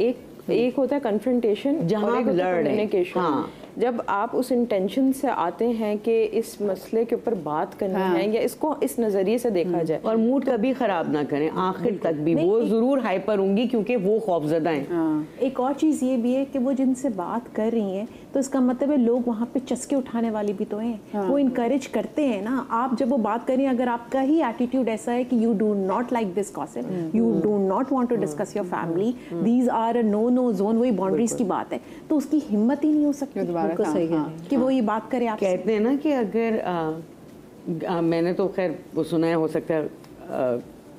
एक होता है कन्फ्रंटेशन, जहाँ कम्युनिकेशन। जब आप उस इंटेंशन से आते हैं कि इस मसले के ऊपर बात करनी है या इसको इस नज़रिए से देखा जाए, और मूड कभी ख़राब ना करें आखिर तक भी, वो ज़रूर हाइपर होंगी क्योंकि वो खौफजदा हैं। एक और चीज़ ये भी है कि वो जिनसे बात कर रही हैं तो इसका मतलब है लोग वहाँ पे चस्के उठाने वाली भी तो हैं, वो इनकरेज करते हैं ना। आप जब वो बात करें, अगर आपका ही एटीट्यूड ऐसा है कि you do not like this gossip, you do not want to discuss your family, these are a no no zone, वही बाउंड्रीज की बात है, तो उसकी हिम्मत ही नहीं हो सकती कि वो ये बात करे। आप कहते हैं ना कि अगर मैंने तो खैर वो सुना है, हो सकता है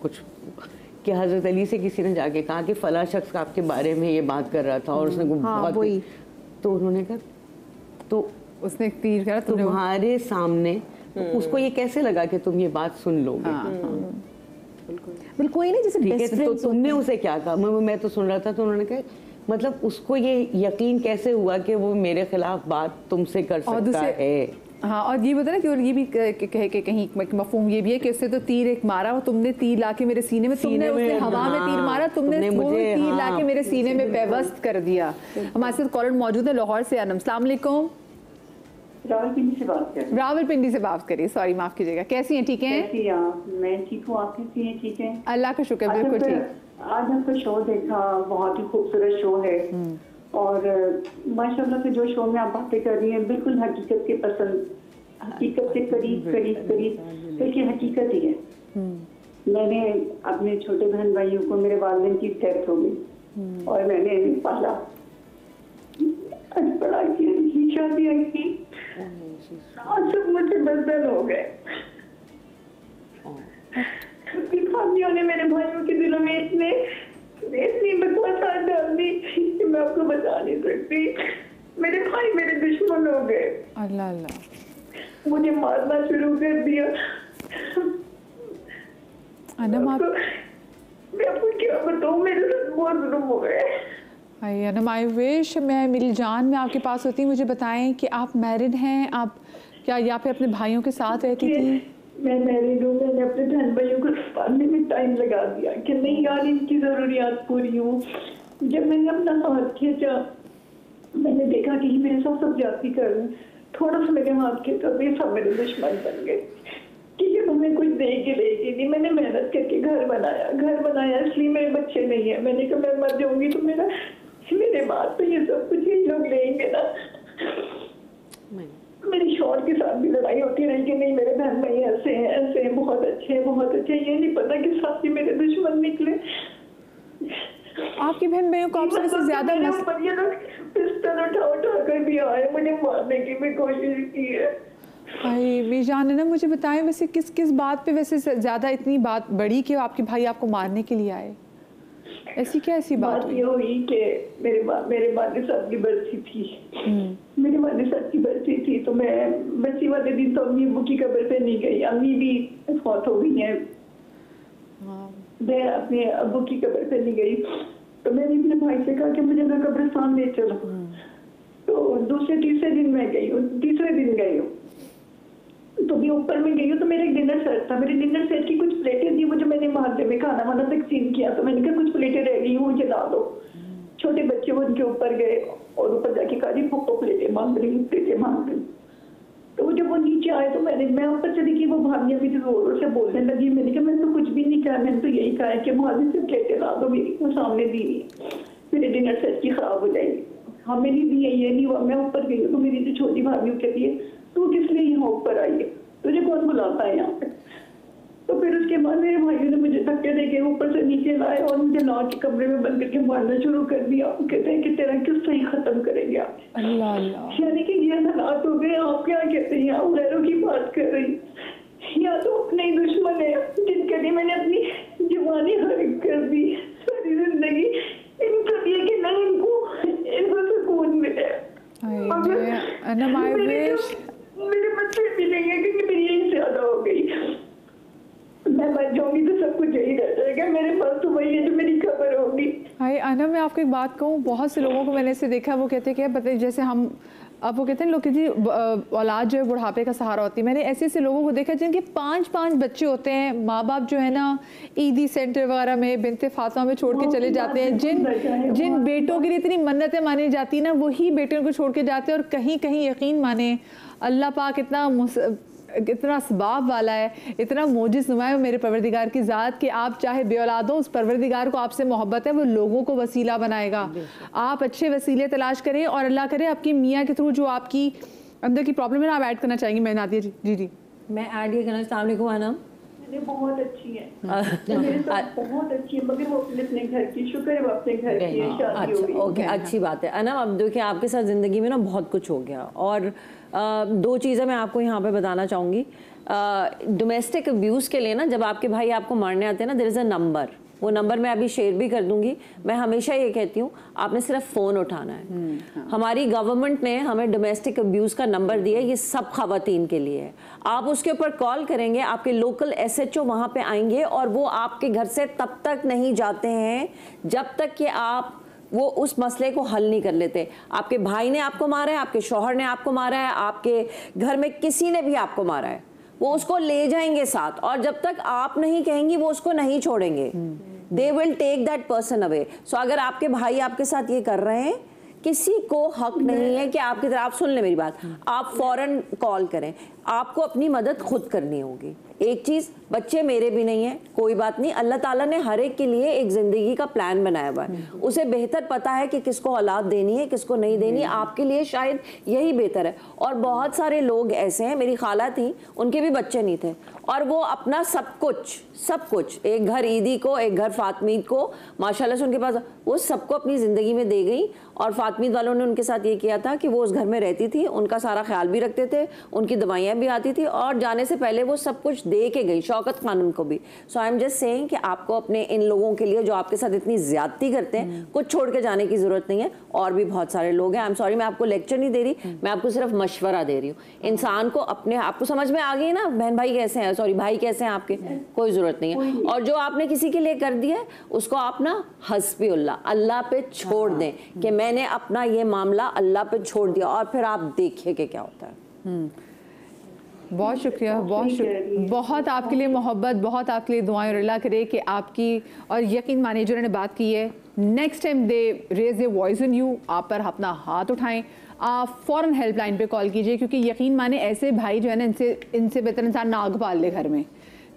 कुछ, कि हज़रत अली से किसी ने जाके कहा कि फला शख्स आपके बारे में ये बात कर रहा था और उसने बहुत, तो उन्होंने कहा, तो उसने एक तीर करा तुम्हारे सामने, तो उसको ये कैसे लगा कि तुम ये बात सुन लोगे? बिल्कुल कोई नहीं, जैसे बेस्ट फ्रेंड, तो तुमने उसे क्या कहा? मैं तो सुन रहा था, तो उन्होंने कहा मतलब उसको ये यकीन कैसे हुआ कि वो मेरे खिलाफ बात तुमसे कर सकता है। हाँ, और ये बता ना कि और ये भी कहे कि कहीं मफहूम ये भी है कि उससे तो तीर एक मारा और तुमने तीर लाके मेरे सीने में, तुमने उसने हवा में तीर मारा, तुमने मुझे तीर लाके मेरे सीने में पेवस्त कर दिया। हमारे साथ कॉलर मौजूद है लाहौर से अनम। अस्सलाम वालेकुम। रावलपिंडी से बात कर रही हूं। रावलपिंडी से बात करिए, सॉरी माफ कीजिएगा। कैसी हैं? ठीक हैं? कैसी आप? मैं ठीक हूँ, आप कैसी हैं? ठीक है, अल्लाह का शुक्र, बिल्कुल ठीक। आज आपका शो देखा, बहुत ही खूबसूरत शो है, और माशाल्लाह से जो शो में आप बातें कर रही हैं बिल्कुल हकीकत के पसंद, हकीकत के करीब करीब करीब, बल्कि हकीकत ही है। मैंने अपने छोटे बहन भाइयों को, मेरे वालिदैन की डेथ हो गई और मैंने पाला, पढ़ा की शादी आई थी, आज सब मुझे बदल हो गए। उसकी खामियों ने मेरे भाइयों के दिलों में इतनी बकवास डाल दी कि मैं आपको बता नहीं सकती। मेरे भाई मेरे दुश्मन हो गए, अल्लाह अल्लाह, मुझे मारना शुरू कर दिया। अनम आप, मैं आपको क्या बताऊं, मेरे साथ बहुत जुल्म हो गए। अनम आई विश मैं मेरी जान में आपके पास होती। मुझे बताएं कि आप मैरिड हैं, आप क्या या फिर अपने भाइयों के साथ रहती थी? मैं मैरिड हूँ। मैंने अपने बहन भाइयों को पालने में टाइम लगा दिया कि नहीं यार इनकी ज़रूरियात पूरी हो। जब मैंने अपना हाथ खींचा, मैंने देखा कि ये मेरे साथ सब ज्यादती कर रहे हैं। थोड़ा सा मेरे हाथ खींचा तो ये सब मेरे दुश्मन बन गए कि ये हमें कुछ देगी लेगी नहीं। मैंने मेहनत करके घर बनाया, इसलिए मेरे बच्चे नहीं है। मैंने कहा मैं मर जाऊंगी तो मेरे बाद तो ये सब कुछ यही लोग लेंगे ना। मेरी शौहर के साथ भी लड़ाई होती रही कि नहीं मेरे बहन भाई ऐसे हैं, बहुत अच्छे हैं। ये नहीं पता कि साथ ही मेरे दुश्मन निकले। आपकी बहन भाइयों को आपसे वैसे ज्यादा पिस्टल उठा कर भी आए, मुझे मारने की भी कोशिश की है। भाई बेजान है ना, मुझे बताएं वैसे किस किस बात पे वैसे ज्यादा इतनी बात बढ़ी कि आपके भाई आपको मारने के लिए आए? ऐसी क्या ऐसी बात ये हुई कि मेरे वालिद साहब की बरसी थी। मेरे वालिद साहब की बरसी थी तो मैं बरसी वाले दिन तो अम्मी अब्बू की कब्र पे नहीं गई। अम्मी भी फौत हो गई है, मैं अपने अब्बू की कब्र पे नहीं गई। तो मैंने अपने भाई से कहा कि मुझे ना कब्रिस्तान ले चलो। तो दूसरे तीसरे दिन मैं गई हूँ, तीसरे दिन गई हूँ तो भी ऊपर में गई हूँ तो मेरा एक डिनर सेट था। मेरे डिनर सेट की कुछ प्लेटें थी, वो जो मैंने मोहल्ले में खाना वाना तकसीम किया, तो मैंने कहा कुछ प्लेटें रह गई हूँ जला दो। छोटे बच्चे वो उनके ऊपर गए और ऊपर जाके कहा जी पप्पो प्लेटें मांग रही। तो जब वो नीचे आए तो मैं ऊपर चली गई, वो भाभियाँ भी जोरों से बोलने लगी। मैंने कहा मैंने तो कुछ भी नहीं कहा, मैंने तो यही कहा है कि मोहल्ले से प्लेटें ला दो, मेरी वो सामने दी मेरे डिनर सेट की खराब हो जाएगी। हाँ मेरी दी है, ये नहीं हुआ। मैं ऊपर गई तो मेरी जो छोटी भाभियों कहती है तू किस लिए यहाँ ऊपर आई है, तुझे कौन बुलाता है यहाँ पे? तो फिर उसके बाद मेरे भाइयों ने मुझे धक्के देके ऊपर से नीचे लाए और मुझे ला के कमरे में बंद करके मारना शुरू कर दिया। कहते हैं कि तेरा किस्सा ही खत्म करेंगे आप। अल्लाह अल्लाह। यानी कि ये हालात हो गए। आप क्या कहते हैं? आप गैरों की बात कर रही, या तो अपने ही दुश्मन है जिनके लिए मैंने अपनी जवानी हरक कर दी, सारी जिंदगी इनका दिया कि ना इनको सुकून मिले। मेरे बच्चे भी नहीं है क्योंकि मेरी यही ज्यादा हो गई। मैं मर जाऊंगी तो सब कुछ यही रह जाएगा, मेरे पास तो वही है जो मेरी खबर होगी। हाय अना, मैं आपको एक बात कहूँ, बहुत से लोगों को मैंने ऐसे देखा, वो कहते हैं कि जैसे हम अब वो कहते हैं लोग कि जी औलाद जो है बुढ़ापे का सहारा होती है। मैंने ऐसे ऐसे लोगों को देखा जिनके 5-5 बच्चे होते हैं, माँ बाप जो है ना ईदी सेंटर वगैरह में बिनते फातिमा में छोड़ के चले जाते हैं। जिन बेटों के लिए इतनी मन्नतें मानी जाती ना, वही बेटियों को छोड़ के जाते हैं। और कहीं कहीं यकीन माने अल्लाह पाक इतना असबाब वाला है, इतना मोजिज़ नुमा है मेरे परवरदिगार की ज़ात कि आप चाहे बेऔलाद हो, उस परवरदिगार को आपसे मोहब्बत है, वो लोगों को वसीला बनाएगा। आप अच्छे वसीले तलाश करें और अल्लाह करे आपकी मियाँ के थ्रू जो आपकी अंदर की प्रॉब्लम है ना, आप ऐड करना चाहेंगी। मैं नादिया जी जी जी मैं ऐड ये करना चाहूँ को बहुत अच्छी है, मेरे साथ बहुत अच्छी है, मगर वो अपने घर की, शुक्र है वो अपने घर की है, शादी हो गई। ओके, अच्छी बात है ना। अब देखिए आपके साथ ज़िंदगी में ना बहुत कुछ हो गया, और 2 चीज़ें मैं आपको यहाँ पे बताना चाहूँगी। डोमेस्टिक अब्यूज़ के लिए ना, जब आपके भाई आपको मारने आते हैं ना, देयर इज़ अ नंबर, वो नंबर मैं अभी शेयर भी कर दूंगी। मैं हमेशा ये कहती हूँ, आपने सिर्फ फ़ोन उठाना है। हमारी गवर्नमेंट ने हमें डोमेस्टिक अब्यूज़ का नंबर दिया, ये सब ख़वातीन के लिए है। आप उसके ऊपर कॉल करेंगे, आपके लोकल SHO वहाँ पे आएंगे और वो आपके घर से तब तक नहीं जाते हैं जब तक कि आप वो उस मसले को हल नहीं कर लेते। आपके भाई ने आपको मारा है, आपके शौहर ने आपको मारा है, आपके घर में किसी ने भी आपको मारा है, वो उसको ले जाएंगे साथ, और जब तक आप नहीं कहेंगी वो उसको नहीं छोड़ेंगे। They will take that person away. So अगर आपके भाई आपके साथ ये कर रहे हैं, किसी को हक नहीं है कि आपकी तरफ, आप सुन ले मेरी बात, आप फौरन कॉल करें। आपको अपनी मदद खुद करनी होगी। एक चीज़, बच्चे मेरे भी नहीं है, कोई बात नहीं, अल्लाह ताला ने हर एक के लिए एक ज़िंदगी का प्लान बनाया हुआ है। उसे बेहतर पता है कि किसको औलाद देनी है, किसको नहीं देनी। आपके लिए शायद यही बेहतर है। और बहुत सारे लोग ऐसे हैं, मेरी खाला थी, उनके भी बच्चे नहीं थे, और वो अपना सब कुछ, एक घर ईदी को, एक घर फातमीद को, माशाल्लाह से उनके पास, वो सबको अपनी ज़िंदगी में दे गई। और फातमीद वालों ने उनके साथ ये किया था कि वो उस घर में रहती थी, उनका सारा ख्याल भी रखते थे, उनकी दवाइयाँ भी आती थी, और जाने से पहले वो सब कुछ दे के गई, शौकत खानम को भी। So I am just saying कि आपको अपने इन लोगों के लिए जो आपके साथ इतनी ज्यादती करते हैं, कुछ छोड़ के जाने की जरूरत नहीं है। और भी बहुत सारे लोग हैं। आई एम सॉरी, मैं आपको लेक्चर नहीं दे रही, मैं आपको सिर्फ मशवरा दे रही हूँ। इंसान को अपने, आपको समझ में आ गई ना बहन भाई कैसे हैं, सॉरी भाई कैसे हैं आपके, कोई जरूरत नहीं है। और जो आपने किसी के लिए कर दिया है, उसको आप ना हस्बी अल्लाह पे छोड़ दें कि मैंने अपना ये मामला अल्लाह पे छोड़ दिया, और फिर आप देखिए कि क्या होता है। बहुत शुक्रिया, बहुत आपके लिए मोहब्बत, बहुत आपके लिए दुआएं, और अल्लाह करे कि आपकी, और यकीन मानिए जो उन्होंने बात की है, next time they raise a voice in you, आप पर अपना हाथ उठाएं, आप फ़ौरन हेल्पलाइन पे कॉल कीजिए, क्योंकि यकीन माने ऐसे भाई जो है ना, इनसे बेहतर इंसान नाग पाल ले घर में,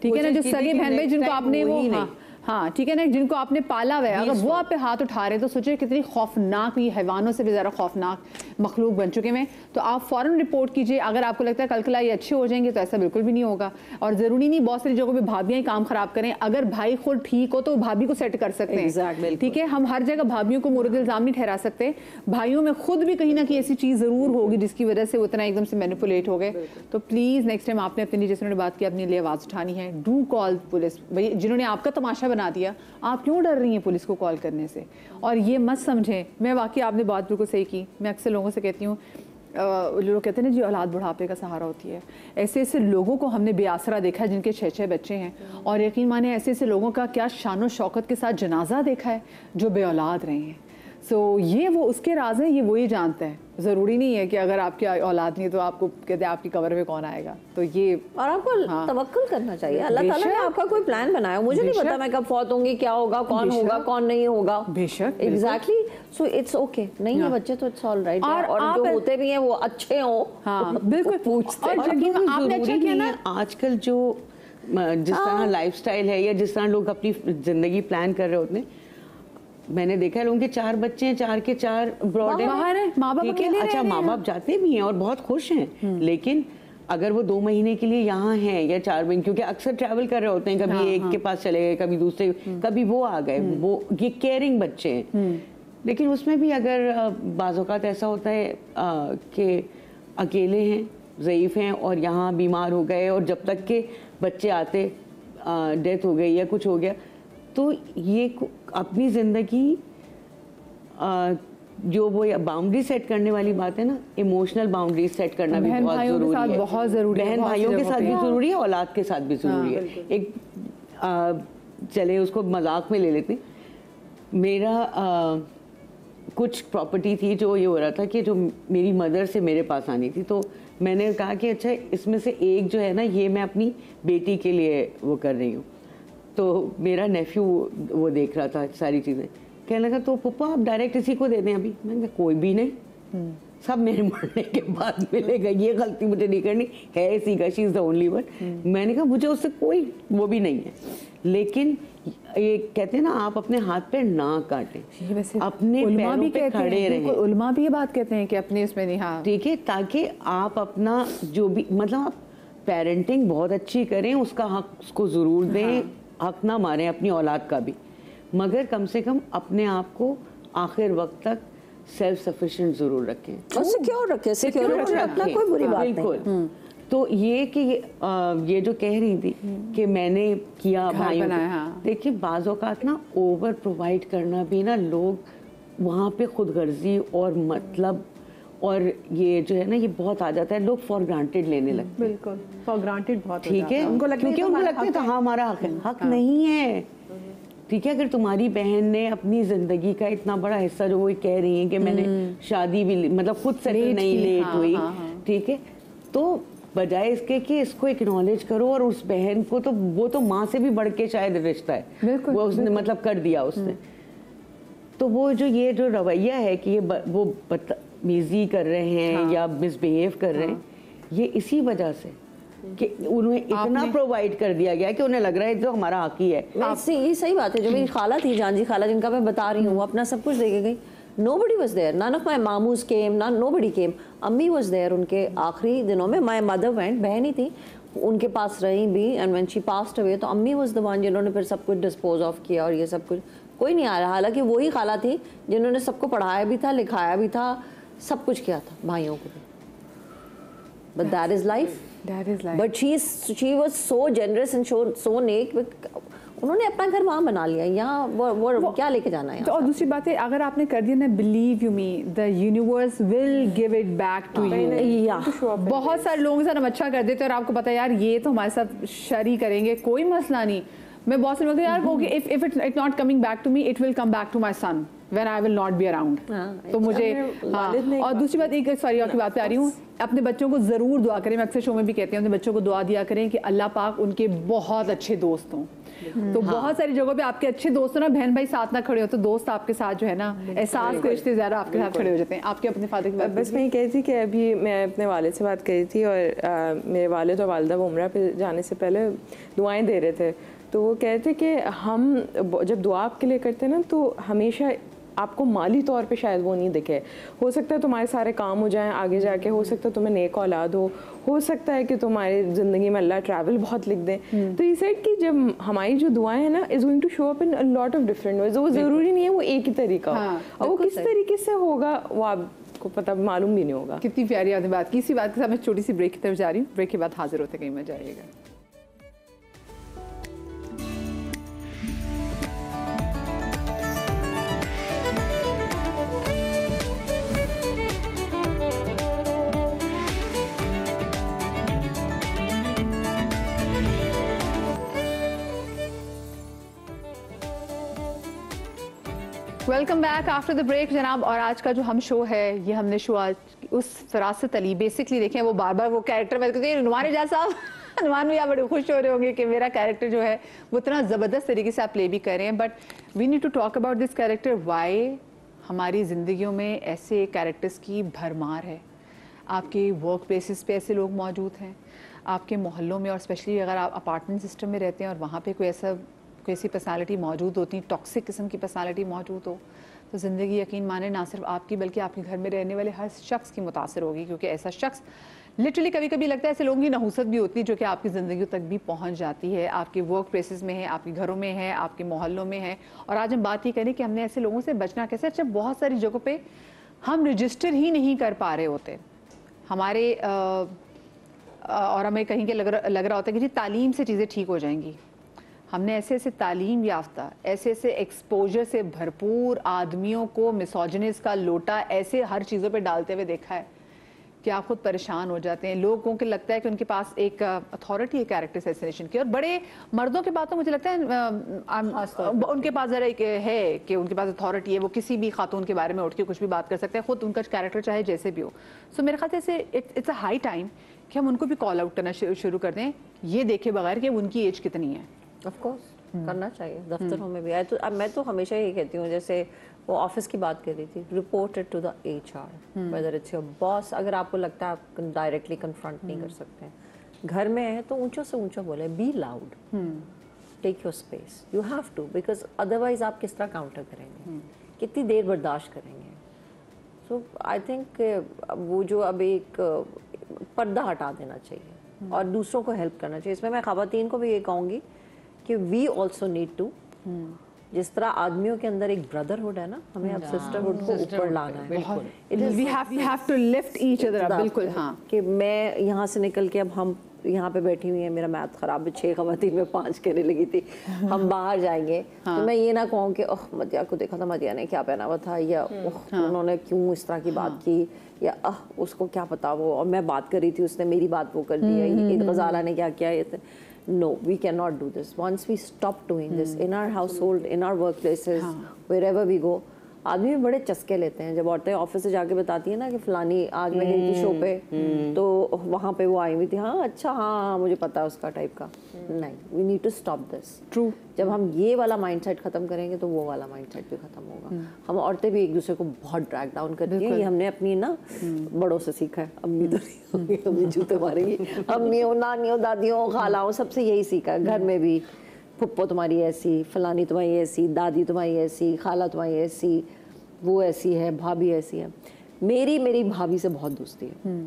ठीक है ना। जो सगे बहन भाई जिनको आपने वो, हाँ ठीक है ना, जिनको आपने पाला हुआ है, अगर वो आप पे हाथ उठा रहे हैं तो सोचिए कितनी खौफनाक, ये हैवानों से भी ज़्यादा खौफनाक मखलूक बन चुके हैं। तो आप फ़ौरन रिपोर्ट कीजिए। अगर आपको लगता है कल कला ये अच्छे हो जाएंगे, तो ऐसा बिल्कुल भी नहीं होगा। और ज़रूरी नहीं बहुत सारी जगहों पे भाभियाँ ही काम ख़राब करें। अगर भाई खुद ठीक हो तो भाभी को सेट कर सकते हैं, ठीक है। हम हर जगह भाभियों को मुर्द इल्ज़ाम नहीं ठहरा सकते। भाइयों में खुद भी कहीं ना कहीं ऐसी चीज़ ज़रूर होगी जिसकी वजह से वो इतना एकदम से मैनिपुलेट हो गए। तो प्लीज़ नेक्स्ट टाइम आपने अपने, जैसे उन्होंने बात की, अपने लिए आवाज़ उठानी है। Do call police. भाई जिन्होंने आपका तमाशा बना दिया, आप क्यों डर रही हैं पुलिस को कॉल करने से? और ये मत समझें, मैं वाकई आपने बात बिल्कुल सही की। मैं अक्सर लोगों से कहती हूँ, लोग कहते हैं ना जी औलाद बुढ़ापे का सहारा होती है। ऐसे ऐसे लोगों को हमने बेआसरा देखा है जिनके 6-6 बच्चे हैं, और यकीन माने ऐसे ऐसे लोगों का क्या शान और शौकत के साथ जनाजा देखा है जो बेऔलाद रहे हैं। सो ये वो उसके राज हैं, ये वही जानता है। ज़रूरी नहीं है कि अगर आपकी औलाद नहीं तो आपको कहते हैं आपकी कब्र में कौन आएगा। तो ये, और आपको तवक्कुल करना चाहिए, अल्लाह ताला ने आपका कोई प्लान बनाया। मुझे नहीं पता मैं कब फौत होंगी, क्या होगा, कौन होगा, कौन नहीं होगा। बेशक, एग्जैक्टली। सो इट्स ओके, नहीं है बच्चे तो इट्स ऑल राइट। और जो होते भी हैं वो अच्छे हों, हाँ बिल्कुल पूछते हैं। आपने अच्छा किया ना, आजकल जो जिस तरह लाइफस्टाइल है या जिस तरह लोग अपनी जिंदगी प्लान कर रहे होते हैं, मैंने देखा है लोगों के 4 बच्चे हैं, 4 के 4 ब्रॉड बाहर है, माँ बाप अच्छा माँ बाप जाते भी हैं और बहुत खुश हैं, लेकिन अगर वो 2 महीने के लिए यहाँ हैं या 4 महीने, क्योंकि अक्सर ट्रैवल कर रहे होते हैं, कभी एक के पास चले गए, कभी दूसरे, कभी वो आ गए, वो ये केयरिंग बच्चे हैं। लेकिन उसमें भी अगर बाज़ औक़ात ऐसा होता है कि अकेले हैं, ज़ईफ़ हैं और यहाँ बीमार हो गए, और जब तक के बच्चे आते डेथ हो गई या कुछ हो गया, तो ये अपनी ज़िंदगी जो वो बाउंड्री सेट करने वाली बात है ना, इमोशनल बाउंड्री सेट करना भी बहुत ज़रूरी है। बहुत ज़रूरी है, बहन भाइयों के साथ भी ज़रूरी है, औलाद के साथ भी ज़रूरी है। एक चले उसको मजाक में ले लेते, मेरा कुछ प्रॉपर्टी थी जो ये हो रहा था कि जो मेरी मदर से मेरे पास आनी थी, तो मैंने कहा कि अच्छा इसमें से एक जो है ना, ये मैं अपनी बेटी के लिए वो कर रही हूँ। तो मेरा नेफ्यू वो देख रहा था सारी चीज़ें, कहने लगा तो पप्पा आप डायरेक्ट इसी को दे दें अभी। मैंने कहा कोई भी नहीं, सब मेरे मरने के बाद मिलेगा, ये गलती मुझे नहीं करनी है, इसी का, she is the only one. मैंने कहा मुझे उससे कोई वो भी नहीं है, लेकिन ये कहते हैं ना, आप अपने हाथ पे ना काटें, अपने पैरों पे खड़े रहें। उलमा भी ये बात कहते हैं कि अपने उसमें नहीं, हाँ ठीक है, ताकि आप अपना जो भी मतलब आप पेरेंटिंग बहुत अच्छी करें, उसका हक उसको ज़रूर दें, हक ना मारें अपनी औलाद का भी, मगर कम से कम अपने आप को आखिर वक्त तक सेल्फ सफिशिएंट ज़रूर रखें और सिक्योर रखें, सिक्योर रखना कोई बुरी बात नहीं। बिल्कुल। तो ये कि ये जो कह रही थी कि मैंने किया भाइयों को, देखिए बाज़ औक़ात ना ओवर प्रोवाइड करना भी ना, लोग वहाँ पे खुदगर्जी और मतलब और ये जो है ना, ये बहुत आ जाता है, लोग फॉर ग्रांटेड लेने लगते हैं। बिल्कुल, फॉर ग्रांटेड बहुत ठीक है, उनको लगता है क्योंकि उनको लगता है तो हाँ हमारा हक है, हक नहीं है। ठीक है, अगर तुम्हारी बहन ने अपनी ज़िंदगी का इतना बड़ा हिस्सा, जो वो कह रही है कि मैंने शादी भी मतलब खुद सेटल नहीं, लेट हुई, ठीक है, तो बजाय इसके कि इसको एक्नॉलेज करो, और उस बहन को तो वो तो माँ से भी बढ़ के शायद रिश्ता है, वो उसने मतलब कर दिया उसने। तो वो जो ये जो रवैया है कि ये वो बदतमीजी कर रहे हैं या मिसबिहेव कर रहे हैं, ये इसी वजह से कि उन्हें इतना प्रोवाइड कर दिया गया कि उन्हें लग रहा है जो हमारा हक ही है। ये सही बात है। जो मेरी खाला थी, जानजी खाला, जिनका मैं बता रही हूँ, अपना सब कुछ देके गई। Nobody was there. None of my mamus came. Nobody came. अम्मी was there. उनके आखिरी दिनों में my mother went, बहन ही थी, उनके पास रही भी, and when she passed away, तो अम्मी was the one जिन्होंने फिर सब कुछ dispose of किया, और ये सब कुछ कोई नहीं आ रहा। हालांकि वही खाला थी जिन्होंने सबको पढ़ाया भी था, लिखाया भी था, सब कुछ किया था भाइयों को भी। But that is life. That is life. But she was so generous and so नेक, उन्होंने अपना घर वहाँ बना लिया, यहाँ वो क्या लेके जाना है। तो और दूसरी बात है, अगर आपने कर दिया ना, believe you me, the universe will give it back to you. बहुत सारे लोगों के साथ हम अच्छा कर देते हैं और आपको पता है यार ये तो हमारे साथ शरी करेंगे, कोई मसला नहीं। मैं बहुत से लोग यार okay, if it's not coming back to me, it will come back to my son when I will not be around। तो मुझे और दूसरी बात, एक सॉरी आपकी बात पे आ रही हूँ, अपने बच्चों को ज़रूर दुआ करें। मैं अक्सर शो में भी कहती हूँ, अपने बच्चों को दुआ दिया करें कि अल्लाह पाक उनके बहुत अच्छे दोस्त हों। तो बहुत सारी जगहों पे आपके अच्छे दोस्त हो ना, बहन भाई साथ ना खड़े हो, तो दोस्त आपके साथ जो है ना, एहसास के रिश्ते ज़्यादा आपके साथ खड़े हो जाते हैं। आपके अपने फादर की बात? बस मैं ये कह रही थी कि अभी मैं अपने वालिद से बात कर रही थी, और मेरे वालिद और वालिदा वो उम्रा पे जाने से पहले दुआएं दे रहे थे। तो वो कहते थे कि हम जब दुआ आपके लिए करते हैं ना, तो हमेशा आपको माली तौर पे शायद वो नहीं दिखे। हो सकता है तुम्हारे सारे काम हो जाएं आगे जाके, हो सकता है तुम्हें नेक औलाद हो सकता है कि तुम्हारी ज़िंदगी में अल्लाह ट्रैवल बहुत लिख दें। तो ये सेट कि जब हमारी जो दुआएं हैं ना, is going to show up in a lot of different ways. वो ज़रूरी नहीं है वो एक ही तरीका हो, और वो किस तरीके से होगा वो आपको पता मालूम भी नहीं होगा। कितनी प्यारी आपने बात की। इसी बात के साथ मैं छोटी सी ब्रेक की तरफ जा रही हूँ। ब्रेक के बाद हाजिर होते, कहीं मत जाइएगा। Welcome back after the break जनाब। और आज का जो हम शो है, ये हमने शो आज उस फरासत अली, बेसिकली देखें वो बार बार वो कैरेक्टर में कहते हैं नुमान एजाज साहब, नुमान भी आप बड़े खुश हो रहे होंगे कि मेरा कैरेक्टर जो है वो इतना ज़बरदस्त तरीके से आप प्ले भी कर रहे हैं। But we need to talk about this character. Why हमारी ज़िंदगियों में ऐसे कैरेक्टर्स की भरमार है। आपके वर्क प्लेसेस पे ऐसे लोग मौजूद हैं, आपके मोहल्लों में, और स्पेशली अगर आप अपार्टमेंट सिस्टम में रहते हैं और वहाँ पे कोई ऐसी पर्सनालिटी मौजूद होती, टॉक्सिक किस्म की पर्सनालिटी मौजूद हो, तो ज़िंदगी यकीन माने ना सिर्फ आपकी बल्कि आपके घर में रहने वाले हर शख्स की मुतासर होगी, क्योंकि ऐसा शख्स लिटरली कभी कभी लगता है ऐसे लोगों की नहुसत भी होती है जो कि आपकी ज़िंदगी तक भी पहुंच जाती है, आपके वर्क प्लेसेस में है, आपके घरों में है, आपके मोहल्लों में है। और आज हम बात ही करें कि हमने ऐसे लोगों से बचना कैसे। अच्छा, बहुत सारी जगहों पे हम रजिस्टर ही नहीं कर पा रहे होते हमारे और हमें कहीं के लग रहा होता है कि जी तालीम से चीज़ें ठीक हो जाएंगी। हमने ऐसे ऐसे तालीम याफ्ता, ऐसे ऐसे एक्सपोजर से भरपूर आदमियों को मिसोजिनिस्ट का लोटा ऐसे हर चीज़ों पे डालते हुए देखा है कि आप खुद परेशान हो जाते हैं। लोगों को लगता है कि उनके पास एक अथॉरिटी है कैरेक्टर असैसिनेशन की, और बड़े मर्दों के पास तो मुझे लगता है उनके पास ज़रा एक है कि उनके पास अथॉरिटी है, वो किसी भी खातून के बारे में उठ के कुछ भी बात कर सकते हैं, खुद उनका कैरेक्टर चाहे जैसे भी हो। सो मेरे ख्याल से इट्स अ हाई टाइम कि हम उनको भी कॉल आउट करना शुरू कर दें, ये देखे बगैर कि उनकी एज कितनी है। ऑफ कोर्स करना चाहिए, दफ्तरों में भी। तो अब मैं तो हमेशा यही कहती हूँ, जैसे वो ऑफिस की बात कर रही थी, report it to the HR, whether it's your boss. अगर आपको लगता है आप डायरेक्टली कन्फ्रंट नहीं कर सकते हैं, घर में है तो ऊंचा से ऊंचा बोले, be loud, take your space, you have to, because otherwise आप किस तरह काउंटर करेंगे, कितनी देर बर्दाश्त करेंगे। सो आई थिंक वो जो अब एक पर्दा हटा देना चाहिए और दूसरों को हेल्प करना चाहिए। इसमें मैं ख़वातीन को भी ये कहूँगी कि वी ऑल्सो नीड टू, जिस तरह आदमियों के अंदर एक ब्रदरहुड है ना, हमें अब सिस्टरहुड को ऊपर लाना है। We have to lift each other up. बिल्कुल, हाँ, कि मैं यहाँ से निकल के अब हम यहाँ पे बैठी हुई है, मेरा मैथ खराब है, 6 ख़वातीन में 5 कहने लगी थी, हम बाहर जाएंगे तो मैं ये ना कहूँ कि ओह मदिया को देखा था, मदिया ने क्या पहना हुआ था, या उन्होंने क्यों इस तरह की बात की, या उसको क्या पता वो, और मैं बात कर रही थी उसने मेरी बात वो कर दी, या गज़ाला ने क्या किया। No, we cannot do this. Once we stop doing this in our household, in our workplaces, wherever we go, आदमी बड़े चस्के लेते हैं। जब औरतें ऑफिस से जाके बताती है ना कि फलानी आज मैं गई थी शो पे, तो वहाँ पे वो आई हुई थी, हाँ अच्छा, हाँ मुझे पता है उसका टाइप का। नहीं, we need to stop this. True, जब हम ये वाला माइंडसेट खत्म करेंगे तो वो वाला माइंडसेट भी खत्म होगा। हम औरतें भी एक दूसरे को बहुत ड्रैग डाउन करती हैं, ये हमने अपनी ना बड़ों से सीखा है। अम्मी तो नहीं होंगी, अम्मी जूते मारेंगी, अम्मियों, नानियों, दादियों, खालाओं, सबसे यही सीखा है। घर में भी पुप्पो तुम्हारी ऐसी, फलानी तुम्हारी ऐसी, दादी तुम्हारी ऐसी, खाला तुम्हारी ऐसी, वो ऐसी है, भाभी ऐसी है। मेरी भाभी से बहुत दोस्ती है।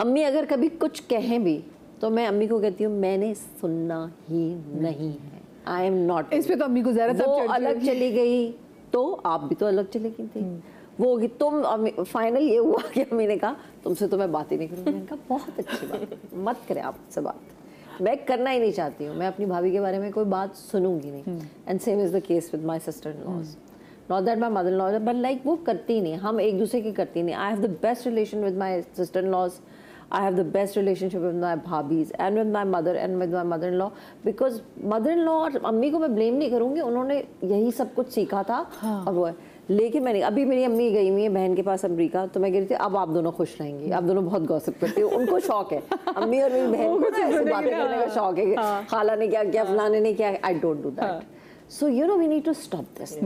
अम्मी अगर कभी कुछ कहें भी तो मैं अम्मी को कहती हूँ मैंने सुनना ही नहीं है, आई एम नॉट। इस पे तो अम्मी को ज़रा वो अलग चली गई तो आप भी तो अलग चली गई थी, वो होगी तुम। फाइनल ये हुआ कि अम्मी ने कहा तुमसे तो मैं बात ही नहीं करूँगी। मैंने कहा बहुत अच्छी बात, मत करें आपसे बात, मैं करना ही नहीं चाहती हूँ, मैं अपनी भाभी के बारे में कोई बात सुनूंगी नहीं। And same is the case with my sister in laws, not that my mother in laws, but like वो करती नहीं, हम एक दूसरे की करती नहीं। I have the best relation with my sister in laws, I have the best relationship with my bhabis and with my mother and with my mother-in-law, because mother-in-law और अम्मी को मैं ब्लेम नहीं करूँगी, उन्होंने यही सब कुछ सीखा था। और वो है, लेकिन मैंने अभी मेरी अम्मी गई हुई है बहन के पास अमेरिका, तो मैं कह रही थी अब आप दोनों खुश रहेंगी, आप दोनों बहुत गॉसिप करती हो। उनको शौक है, अम्मी और मेरी बहन को ऐसी बातें करने का शौक है, खाला ने क्या किया, फलाने ने क्या, I don't do that. So you know we need to stop this.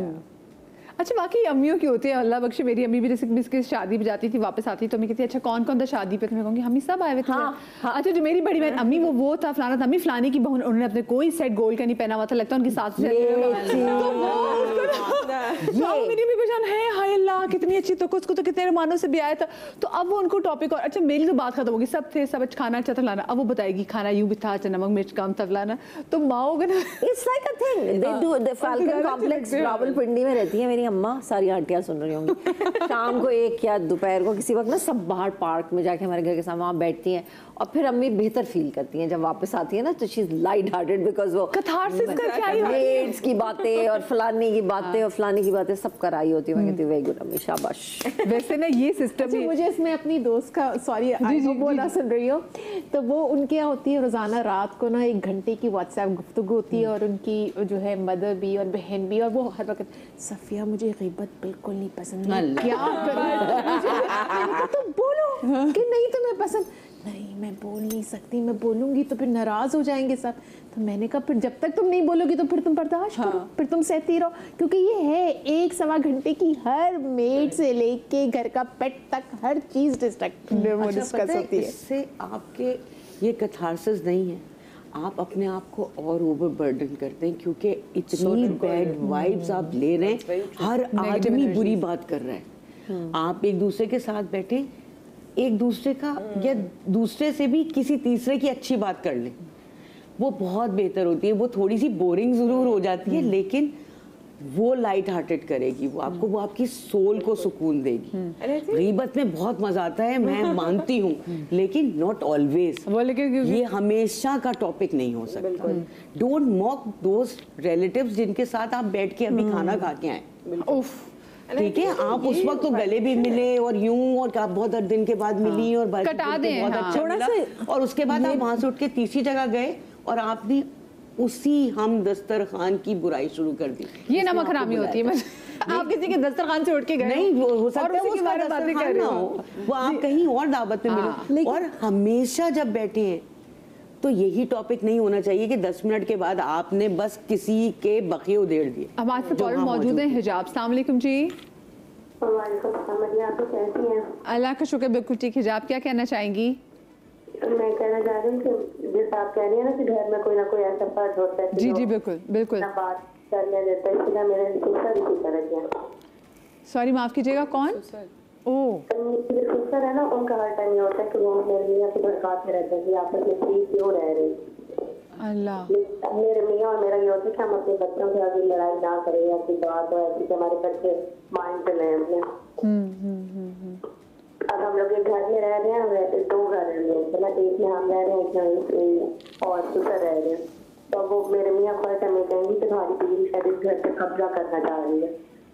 अच्छा, बाकी अम्मियों की होती है, अल्लाह बख्शे। मेरी अम्मी भी जैसे किसी शादी पे जाती थी, वापस आती तो मैं कहती अच्छा कौन कौन था शादी पे, तो मैं कहूँगी हम ही सब आए हुए थे। अच्छा, जो मेरी बड़ी बहन अम्मी वो था फलाना था, अम्मी फलाने की बहन, उन्होंने अपने कोई सेट गोल्ड का नहीं पहना हुआ था, लगता है उनकी सास मेरी भी पहचान है, हाय अल्लाह कितनी अच्छी, तो उसको तो कितने मेहमानों से भी आया था। तो अब वो उनको टॉपिक, और अच्छा मेरी तो बात खत्म होगी, सब थे, सब खाना अच्छा था फलाना, अब वो बताएगी खाना यूं भी था, अच्छा नमक मिर्च कम था फलाना, तो माओ it's like a thing they do. The Falcon Complex Rawalpindi में रहती है मेरी अम्मा, सारी आंटियां सुन रही होंगी। शाम को एक या दोपहर को किसी वक्त ना सब बाहर पार्क में जाके हमारे घर के सामने वहाँ बैठती हैं, और फिर अम्मी बेहतर फील करती हैं जब वापस आती है ना, तो she is light hearted, because वो कैथारसिस करके आई होती है, मेड्स की बातें और फलानी की बातें और फलानी की बातें सब कराई होती है। मैं कहती हूँ वेरी गुड अम्मी, शाबाश। वैसे ना ये सिस्टम मुझे इसमें अपनी दोस्त का, सॉरी वो ना सुन रही हो, तो वो उनके यहाँ होती है रोजाना रात को ना 1 घंटे की व्हाट्सएप गुफ्तगू होती है, और उनकी जो है मदर भी और बहन भी, और वो हर वक्त सफिया मुझे ग़ीबत बिल्कुल नहीं पसंद, क्या करूं? तो बोलो कि नहीं तुम्हें पसंद नहीं, मैं बोल नहीं सकती, मैं बोलूंगी तो फिर नाराज हो जाएंगे सब। तो मैंने कहा फिर जब तक तुम नहीं बोलोगी तो फिर तुम बर्दाश्त करो, फिर तुम सहती रहो, क्योंकि ये है 1-1.25 घंटे की हर मेड से लेके घर का पेट तक हर चीज डिस्कस होती है। इससे आपके ये कैथारसिस नहीं है, आप अपने आप को और ओवर बर्डन करते हैं, क्योंकि इतनी बैड वाइब्स आप ले रहे हैं, हर आदमी बुरी बात कर रहा है। आप एक दूसरे के साथ बैठे, एक दूसरे का या दूसरे से भी किसी तीसरे की अच्छी बात कर लें, वो बहुत बेहतर होती है। वो थोड़ी सी बोरिंग ज़रूर हो जाती है, लेकिन वो लाइट हार्टेड करेगी, वो आपको, वो आपकी सोल को सुकून देगी। गीबत में बहुत मजा आता है, मैं मानती हूँ, लेकिन नॉट ऑलवेज। ये हमेशा का टॉपिक नहीं हो सकता। डोंट मॉक दोज रिलेटिव्स जिनके साथ आप बैठ के अभी खाना खा के आए, ठीक है, आप उस वक्त तो गले भी मिले और यूं, और आप बहुत दिन के बाद मिली और कटा दें, बहुत अच्छा मिला, और उसके बाद आप वहां से उठ के तीसरी जगह गए और आपने उसी हम दस्तरखान की बुराई शुरू कर दी। ये नमक हरामी होती है। आप किसी के दस्तरखान से उठ के गए नहीं, हो सकता है उसके बारे में बातें कर रहे हो, वो आप कहीं और दावत में मिले। और हमेशा जब बैठे हैं तो यही टॉपिक नहीं होना चाहिए कि 10 मिनट के बाद आपने बस किसी के बखे उधेड़ दिए। हमारे साथ कॉलर मौजूद हैं हिजाब। अस्सलाम वालेकुम जी। आप कैसी हैं? अल्लाह का शुक्र, बिल्कुल ठीक। हिजाब, क्या कहना चाहेंगी? मैं कहना चाह रही हूँ कि जैसे आप कह रही हैं ना कि घर में कोई ना कोई ऐसा फर्ज होता है, जी जी बिल्कुल बिल्कुल, ना बात करने देता है, इसलिए मेरे सिस्टर इसी तरह के। सॉरी माफ कीजिएगा, कौन? मेरे सिस्टर है ना, उनका हर टाइम ये होता है कि वो मेरे मियाँ से भड़काते रहते हैं कि आप अपने फ्री क्यों रह रहे हैं। अल्लाह। मेरे मियाँ और मेरा ये होता है कि हम अपने बच्चों से अभी लड़ाई ना करें, ऐसी बात हो ऐसी कि हमारे बच्चे माइंड पे लें अपने। अब हम लोग एक घर में रह रहे हैं, 2 घर रह रहे हैं, मतलब एक में हम रह रहे हैं, एक और दूसरा रह रहे हैं। तो वो मेरे मियाँ फर्स्ट टाइम कहेंगी कि तुम्हारी बीवी शायद इस घर से कब्जा करना चाह रही है,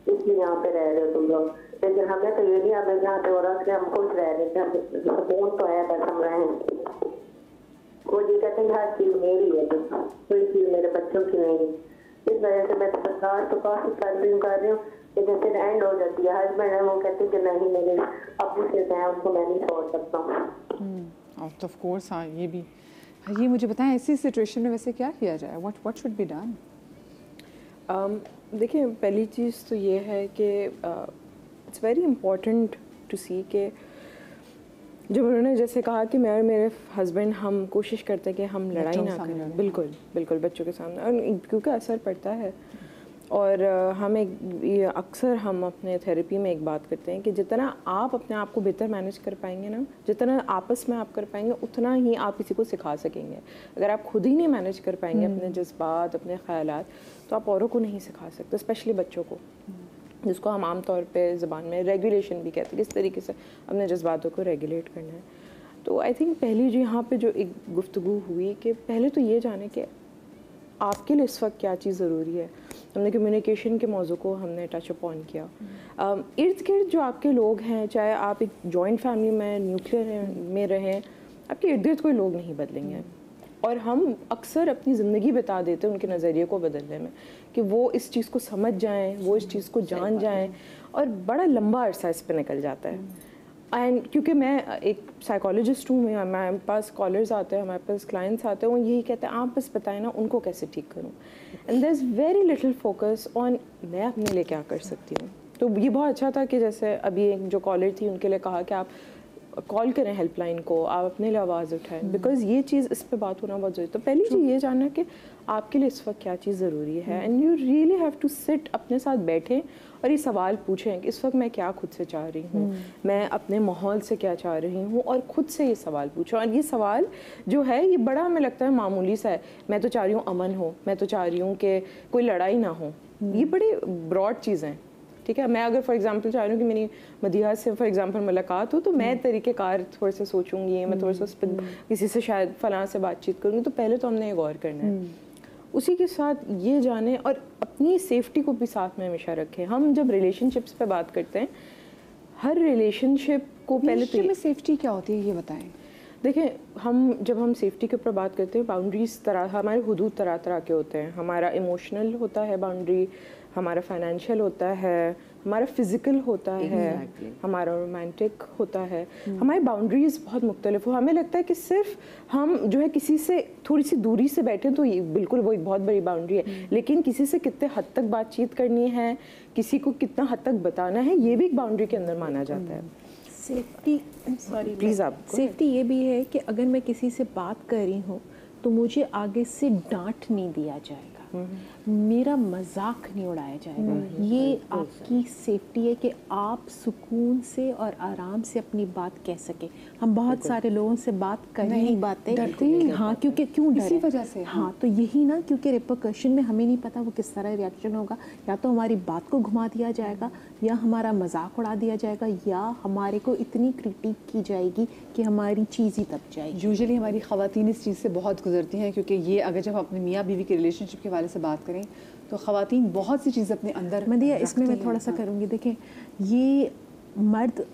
इसलिए यहाँ पे रह रहे हो तुम लोग। लेकिन हमें तो ये नहीं, हमें यहाँ पे हो रहा है कि हम खुश रह रहे हैं, सुकून तो है, बस हम रहे हैं। वो ये कहते हैं हर चीज़ मेरी है, कोई चीज़ मेरे बच्चों की नहीं है। इस वजह से मैं सरकार तो काफ़ी कर रही हूँ, लेकिन फिर एंड हो जाती है। हस्बैंड है वो कहते हैं कि नहीं, मेरे अबू से हैं, उनको मैं नहीं छोड़ सकता हूँ। ऑफ कोर्स, हाँ ये भी। ये मुझे बताएं, ऐसी सिचुएशन में वैसे क्या किया जाए? What should be done? देखिए, पहली चीज़ तो ये है कि इट्स वेरी इम्पॉर्टेंट टू सी कि जब उन्होंने जैसे कहा कि मैं और मेरे हस्बैंड हम कोशिश करते हैं कि हम लड़ाई ना करें, बिल्कुल बिल्कुल बच्चों के सामने, और क्योंकि असर पड़ता है। और हम ये अक्सर हम अपने थेरेपी में एक बात करते हैं कि जितना आप अपने आप को बेहतर मैनेज कर पाएंगे ना, जितना आपस में आप कर पाएंगे, उतना ही आप किसी को सिखा सकेंगे। अगर आप खुद ही नहीं मैनेज कर पाएंगे अपने जज्बात, अपने ख्यालात, तो आप औरों को नहीं सिखा सकते, स्पेशली बच्चों को, जिसको हम आम तौर पे ज़बान में रेगुलेशन भी कहते हैं, किस तरीके से अपने जज्बातों को रेगुलेट करना है। तो आई थिंक पहली जो यहाँ पे जो एक गुफ्तगू हुई कि पहले तो ये जाने कि आपके लिए इस वक्त क्या चीज़ ज़रूरी है। हमने कम्युनिकेशन के मौजू को हमने टच अपॉन किया। इर्द गिर्द जो आपके लोग हैं, चाहे आप एक जॉइंट फैमिली में न्यूक्लियर में रहें, आपके इर्द गिर्द कोई लोग नहीं बदलेंगे। और हम अक्सर अपनी ज़िंदगी बिता देते हैं उनके नज़रिए को बदलने में, कि वो इस चीज़ को समझ जाएं, वो इस चीज़ को जान जाएं, और बड़ा लंबा अरसा इस पर निकल जाता है। एंड क्योंकि मैं एक साइकोलॉजिस्ट हूँ, हमारे पास कॉलर्स आते हैं, हमारे पास क्लाइंट्स आते हैं, वो यही कहते हैं आप बस बताएं ना उनको कैसे ठीक करूँ। And there is very little focus on मैं अपने लिए क्या कर सकती हूँ। तो ये बहुत अच्छा था कि जैसे अभी एक जो कॉलर थी उनके लिए कहा कि आप कॉल करें हेल्पलाइन को, आप अपने लिए आवाज़ उठाएं, बिकॉज ये चीज़, इस पे बात होना बहुत ज़रूरी। तो पहली चीज़ ये जानना कि आपके लिए इस वक्त क्या चीज़ ज़रूरी है, and you really have to sit, अपने साथ बैठें और ये सवाल पूछें कि इस वक्त मैं क्या खुद से चाह रही हूँ, मैं अपने माहौल से क्या चाह रही हूँ, और ख़ुद से ये सवाल पूछें। और ये सवाल जो है ये बड़ा हमें लगता है मामूली सा है, मैं तो चाह रही हूँ अमन हो, मैं तो चाह रही हूँ कि कोई लड़ाई ना हो, ये बड़ी ब्रॉड चीज़ें हैं। ठीक है, मैं अगर फॉर एग्जांपल चाह रही हूँ कि मेरी मदीहा से फॉर एग्जांपल मुलाकात हो, तो मैं तरीक़ेकार थोड़े से सोचूंगी, मैं थोड़ा सा उस पर किसी से शायद फ़लाँ से बातचीत करूँगी, तो पहले तो हमने ये गौर करना है। उसी के साथ ये जाने और अपनी सेफ्टी को भी साथ में हमेशा रखें। हम जब रिलेशनशिप्स पे बात करते हैं, हर रिलेशनशिप को पहले तो में सेफ्टी क्या होती है ये बताएं। देखें, जब हम सेफ्टी के ऊपर बात करते हैं, बाउंड्रीज हमारे हुदूद तरह तरह के होते हैं। हमारा इमोशनल होता है बाउंड्री, हमारा फाइनेंशियल होता है, हमारा फिज़िकल होता है, हमारा रोमांटिक होता है। हमारी बाउंड्रीज़ बहुत मुख्तलिफ हो। हमें लगता है कि सिर्फ हम जो है किसी से थोड़ी सी दूरी से बैठे तो ये बिल्कुल वो एक बहुत बड़ी बाउंड्री है, लेकिन किसी से कितने हद तक बातचीत करनी है, किसी को कितना हद तक बताना है, ये भी एक बाउंड्री के अंदर माना जाता है। सेफ्टी, सॉरी प्लीज़ आप, सेफ्टी ये भी है कि अगर मैं किसी से बात कर रही हूँ तो मुझे आगे से डांट नहीं दिया जाएगा। मेरा मजाक नहीं उड़ाया जाएगा। ये आपकी सेफ्टी है कि आप सुकून से और आराम से अपनी बात कह सके। हम बहुत सारे लोगों से बात कर नहीं पाते, हाँ, क्योंकि क्यों डर इसी वजह से। हाँ, तो यही ना, क्योंकि रिपरकशन में हमें नहीं पता वो किस तरह रिएक्शन होगा। या तो हमारी बात को घुमा दिया जाएगा, या हमारा मजाक उड़ा दिया जाएगा, या हमारे को इतनी क्रिटिक की जाएगी कि हमारी चीज़ ही दब जाएगी। यूजुअली हमारी ख़वातीन इस चीज़ से बहुत गुजरती हैं, क्योंकि ये अगर जब अपने मियाँ बीवी के रिलेशनशिप के हवाले से बात करें तो ख़वातीन बहुत सी चीज़ें अपने अंदर मदिया, इसमें मैं थोड़ा सा करूँगी। देखें, ये मर्द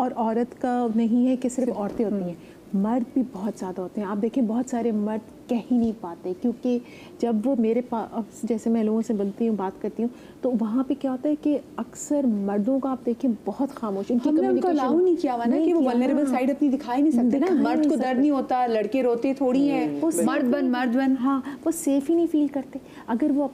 और औरत का नहीं है कि सिर्फ औरतें होती हैं, मर्द भी बहुत ज़्यादा होते हैं। आप देखें, बहुत सारे मर्द कह ही नहीं पाते, क्योंकि जब वो मेरे पास, जैसे मैं लोगों से मिलती हूँ, बात करती हूँ, तो वहाँ पे क्या होता है कि अक्सर मर्दों का आप देखें बहुत खामोश, हमने उनको अलाउ नहीं किया हुआ ना कि वो वल्नरेबल साइड अपनी दिखाई नहीं सकते ना। मर्द को डर नहीं होता, लड़के रोते थोड़ी हैं, मर्द बन, हाँ, वो सेफ ही नहीं फील करते। अगर वो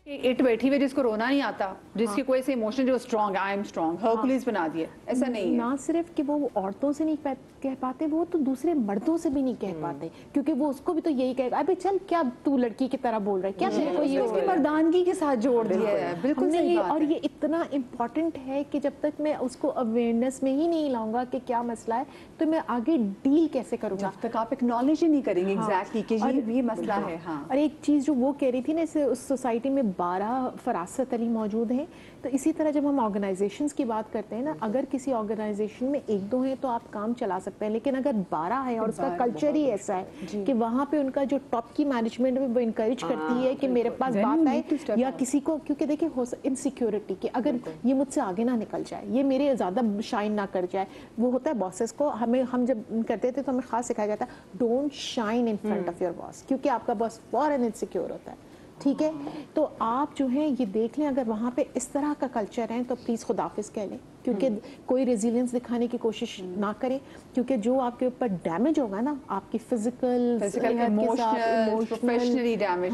इट बैठी हुई जिसको रोना नहीं आता, जिसकी कोई से इमोशन जो strong, I am strong, Hercules बना दिया, ऐसा नहीं है। ना सिर्फ कि वो औरतों से नहीं कह पाते, वो तो दूसरे मर्दों से भी नहीं कह पाते, क्योंकि वो उसको भी तो यही कहेगा, अबे चल क्या तू लड़की की तरह बोल रहा है, क्या तेरे को ये उसकी मर्दानगी के साथ जोड़ दिया है। बिल्कुल सही बात है। और ये इतना इम्पोर्टेंट है कि जब तक मैं उसको अवेयरनेस में ही नहीं लाऊंगा कि क्या मसला है, तो मैं आगे डील कैसे करूंगा, जब तक आप एक्नॉलेज ही नहीं करेंगे एग्जैक्टली कि ये मसला है। हाँ, और एक चीज़ जो वो कह रही थी ना, इस सोसाइटी में 12 फरासत अली मौजूद हैं, तो इसी तरह जब हम ऑर्गेनाइजेशंस की बात करते हैं ना, अगर किसी ऑर्गेनाइजेशन में 1-2 हैं तो आप काम चला सकते हैं, लेकिन अगर 12 है और उसका कल्चर ही ऐसा है कि वहाँ पे उनका जो टॉप की मैनेजमेंट है वो इनकरेज करती है कि मेरे पास बात आए, या किसी को, क्योंकि देखिए इनसिक्योरिटी कि अगर ये मुझसे आगे ना निकल जाए, ये मेरे ज़्यादा शाइन ना कर जाए, वो होता है बॉसेस को, हम जब करते थे तो हमें खास सिखाया जाता है don't shine in front of your boss, क्योंकि आपका बॉस फॉरन इनसिक्योर होता है। ठीक है, तो आप जो है ये देख लें, अगर वहाँ पे इस तरह का कल्चर है तो प्लीज़ खुदाफिज कह लें, क्योंकि कोई रेजिलियंस दिखाने की कोशिश ना करें, क्योंकि जो आपके ऊपर डैमेज होगा ना, आपकी फिजिकल प्रोफेशनली डैमेज,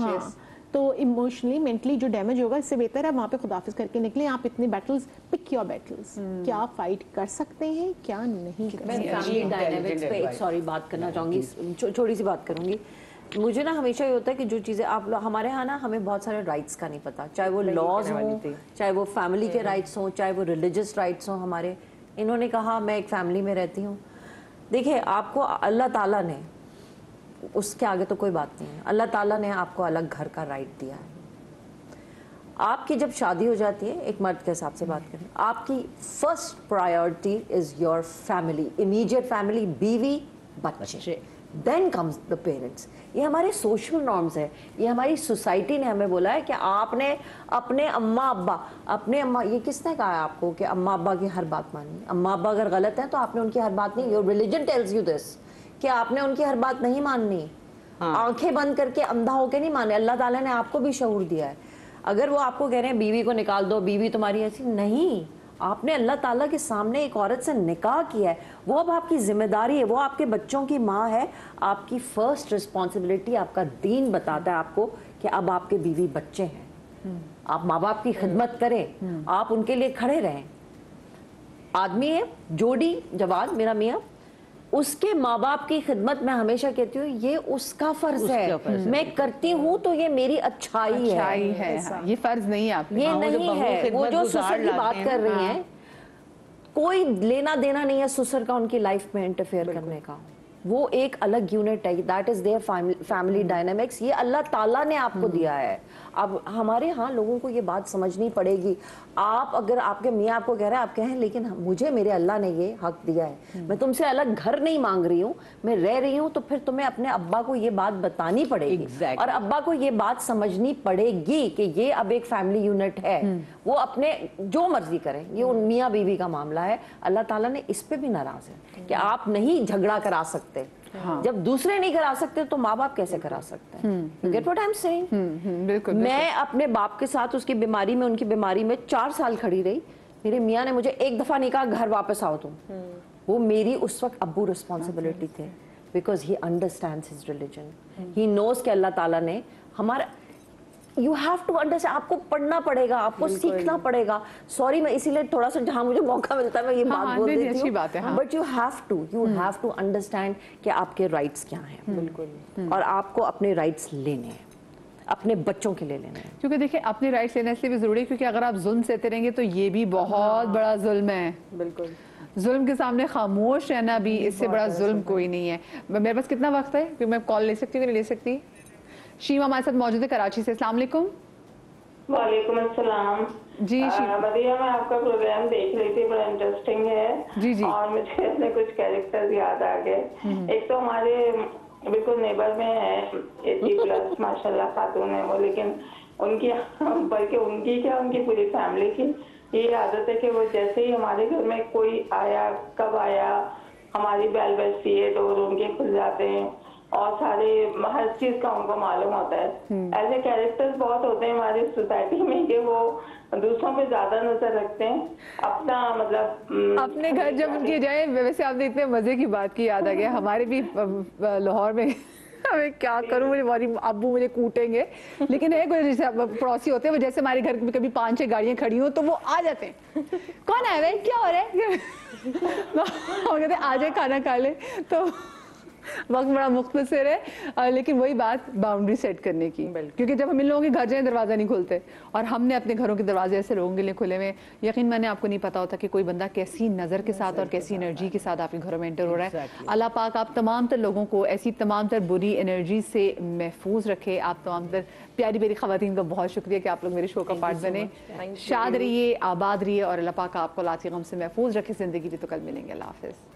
तो इमोशनली मेंटली जो डैमेज होगा, इससे बेहतर है वहाँ पे खुदाफिज करके निकलें। आप इतनी बैटल्स, पिक योर बैटल्स, क्या आप फाइट कर सकते हैं, क्या नहीं कर मैं फैमिली डायनामिक्स पे एक सॉरी बात करना चाहूँगी, छोटी सी बात करूँगी। मुझे ना हमेशा ये होता है कि जो चीज़ें आप हमारे यहाँ ना, हमें बहुत सारे राइट्स का नहीं पता, चाहे वो लॉज हों, चाहे वो फैमिली के राइट्स हों, चाहे वो रिलीजियस राइट्स हों हमारे। इन्होंने कहा मैं एक फैमिली में रहती हूँ, देखिए आपको अल्लाह ताला ने, उसके आगे तो कोई बात नहीं है, अल्लाह ताला ने आपको अलग घर का राइट दिया है। आपकी जब शादी हो जाती है, एक मर्द के हिसाब से बात करें, आपकी first priority is your family, immediate family, बीवी, बच्चे, देन कम्स द पेरेंट्स। ये हमारे सोशल नॉर्म्स है, ये हमारी सोसाइटी ने हमें बोला है कि आपने अपने अम्मा अब्बा, ये किसने कहा है आपको कि अम्मा अब्बा की हर बात माननी? अम्मा अब्बा अगर गलत है तो आपने उनकी हर बात नहीं, your religion tells you this कि आपने उनकी हर बात नहीं माननी। आंखें बंद करके अंधा होके नहीं माने। अल्लाह ताला ने आपको भी शऊर दिया है। अगर वो आपको कह रहे हैं बीवी को निकाल दो, बीवी तुम्हारी ऐसी नहीं, आपने अल्लाह ताला के सामने एक औरत से निकाह किया है, वो अब आपकी जिम्मेदारी है, वो आपके बच्चों की माँ है, आपकी फर्स्ट रिस्पॉन्सिबिलिटी, आपका दीन बताता है आपको कि अब आपके बीवी बच्चे हैं, आप माँ बाप की खिदमत करें, आप उनके लिए खड़े रहें। आदमी है जोड़ी जवाद, मेरा मियाँ, उसके माँ बाप की खिदमत मैं हमेशा कहती हूँ ये उसका फर्ज है, मैं करती हूँ तो ये मेरी अच्छाई है। हाँ, ये फर्ज नहीं है आपका, ये नहीं है। वो जो ससुर की बात कर रही हैं, कोई लेना देना नहीं है ससुर का उनकी लाइफ में इंटरफेयर करने का, वो एक अलग यूनिट है, that is their family dynamics. ये अल्लाह ताला ने आपको दिया है। अब हमारे यहाँ लोगों को ये बात समझनी पड़ेगी। आप अगर आपके मियाँ आपको कह रहे हैं, आप कहें लेकिन मुझे मेरे अल्लाह ने ये हक दिया है, मैं तुमसे अलग घर नहीं मांग रही हूँ, मैं रह रही हूँ, तो फिर तुम्हें अपने अब्बा को ये बात बतानी पड़ेगी। और अब्बा को ये बात समझनी पड़ेगी कि ये अब एक फैमिली यूनिट है, वो अपने जो मर्जी करें, ये उन मियाँ बीवी का मामला है। अल्लाह ताला ने इस पे भी नाराज है कि आप नहीं झगड़ा करा सकते। हाँ। जब दूसरे नहीं करा सकते तो माँ बाप कैसे करा सकते हैं? Get what I am saying? बिल्कुल। मैं अपने बाप के साथ उसकी बीमारी में, उनकी बीमारी में 4 साल खड़ी रही। मेरे मियाँ ने मुझे एक दफा नहीं कहा घर वापस आओ तुम। वो मेरी उस वक्त अब्बू रिस्पॉन्सिबिलिटी थे, because he understands his religion, he knows कि अल्लाह ताला ने हमारा, यू हैव टू अंडरस्टैंड, आपको पढ़ना पड़ेगा, आपको सीखना पड़ेगा। सॉरी, मैं इसीलिए थोड़ा सा जहाँ मुझे मौका मिलता है मैं ये बात बोल देती हूँ, but you have to understand कि आपके राइट्स क्या हैं। बिल्कुल। और आपको अपने राइट्स लेने हैं। अपने बच्चों के लिए लेना है। क्योंकि देखिए अपने राइट्स लेना इसलिए भी ज़रूरी है क्योंकि अगर आप जुल्म सहते रहेंगे तो ये भी बहुत बड़ा जुल्म है। बिल्कुल, जुल्म के सामने खामोश रहना भी इससे बड़ा जुल्म कोई नहीं है। मेरे पास कितना वक्त है कि मैं कॉल ले सकती हूँ कि नहीं ले सकती? शीमा हमारे साथ मौजूद है कराची से। अस्सलाम वालेकुम। वालेकुम अस्सलाम जी मदिया, मैं आपका प्रोग्राम देख रही थी, बड़ा इंटरेस्टिंग है। जी और मुझे अपने कुछ कैरेक्टर्स याद आ गए। एक तो हमारे बिल्कुल नेबर में है 80+ माशाल्लाह खातून है वो, लेकिन उनकी बल्कि उनकी क्या उनकी पूरी फैमिली की ये आदत है कि वो जैसे ही हमारे घर में कोई आया, कब आया, हमारी बेल बजती है, डोर उनके खुल जाते हैं और सारे हर चीज का उनको मालूम होता है। ऐसे कैरेक्टर्स बहुत होते हैं हमारी सोसाइटी में कि वो दूसरों पे ज्यादा नजर रखते हैं, अपना मतलब अपने घर जब उनकी जाए। वैसे आपने इतने मजे की बात की, याद आ गया हमारे भी लाहौर में मैं क्या करूं, मुझे हमारी अब्बू मुझे कूटेंगे, लेकिन है कोई जैसे पड़ोसी होते हैं वो, जैसे हमारे घर में कभी 5-6 गाड़ियां खड़ी हो तो वो आ जाते हैं, कौन आया है, क्या हो रहा है, वो कहते आ जाए खाना खा ले। तो वक्त बड़ा मुख्तसर है, लेकिन वही बात बाउंड्री सेट करने की, क्योंकि जब हम इन लोगों के घर जाए दरवाज़ा नहीं खुलते और हमने अपने घरों के दरवाजे ऐसे लोगों के लिए खुले हुए, यकीन मैंने आपको नहीं पता होता कि कोई बंदा कैसी नज़र के साथ और कैसी एनर्जी के साथ आपके घरों में एंटर हो रहा है। अल्लाह पाक आप तमाम तर लोगों को ऐसी तमाम तर बुरी एनर्जी से महफूज रखे। आप तमाम तर प्यारी प्यारी ख़वातीन का बहुत शुक्रिया कि आप लोग मेरे शो का पार्ट बने। शाद रहिए, आबाद रहिए और अल्लाह पाक आपको लाती गम से महफूज रखे। ज़िंदगी भी तो कल मिलेंगे। अल्लाह हाफ़िज़।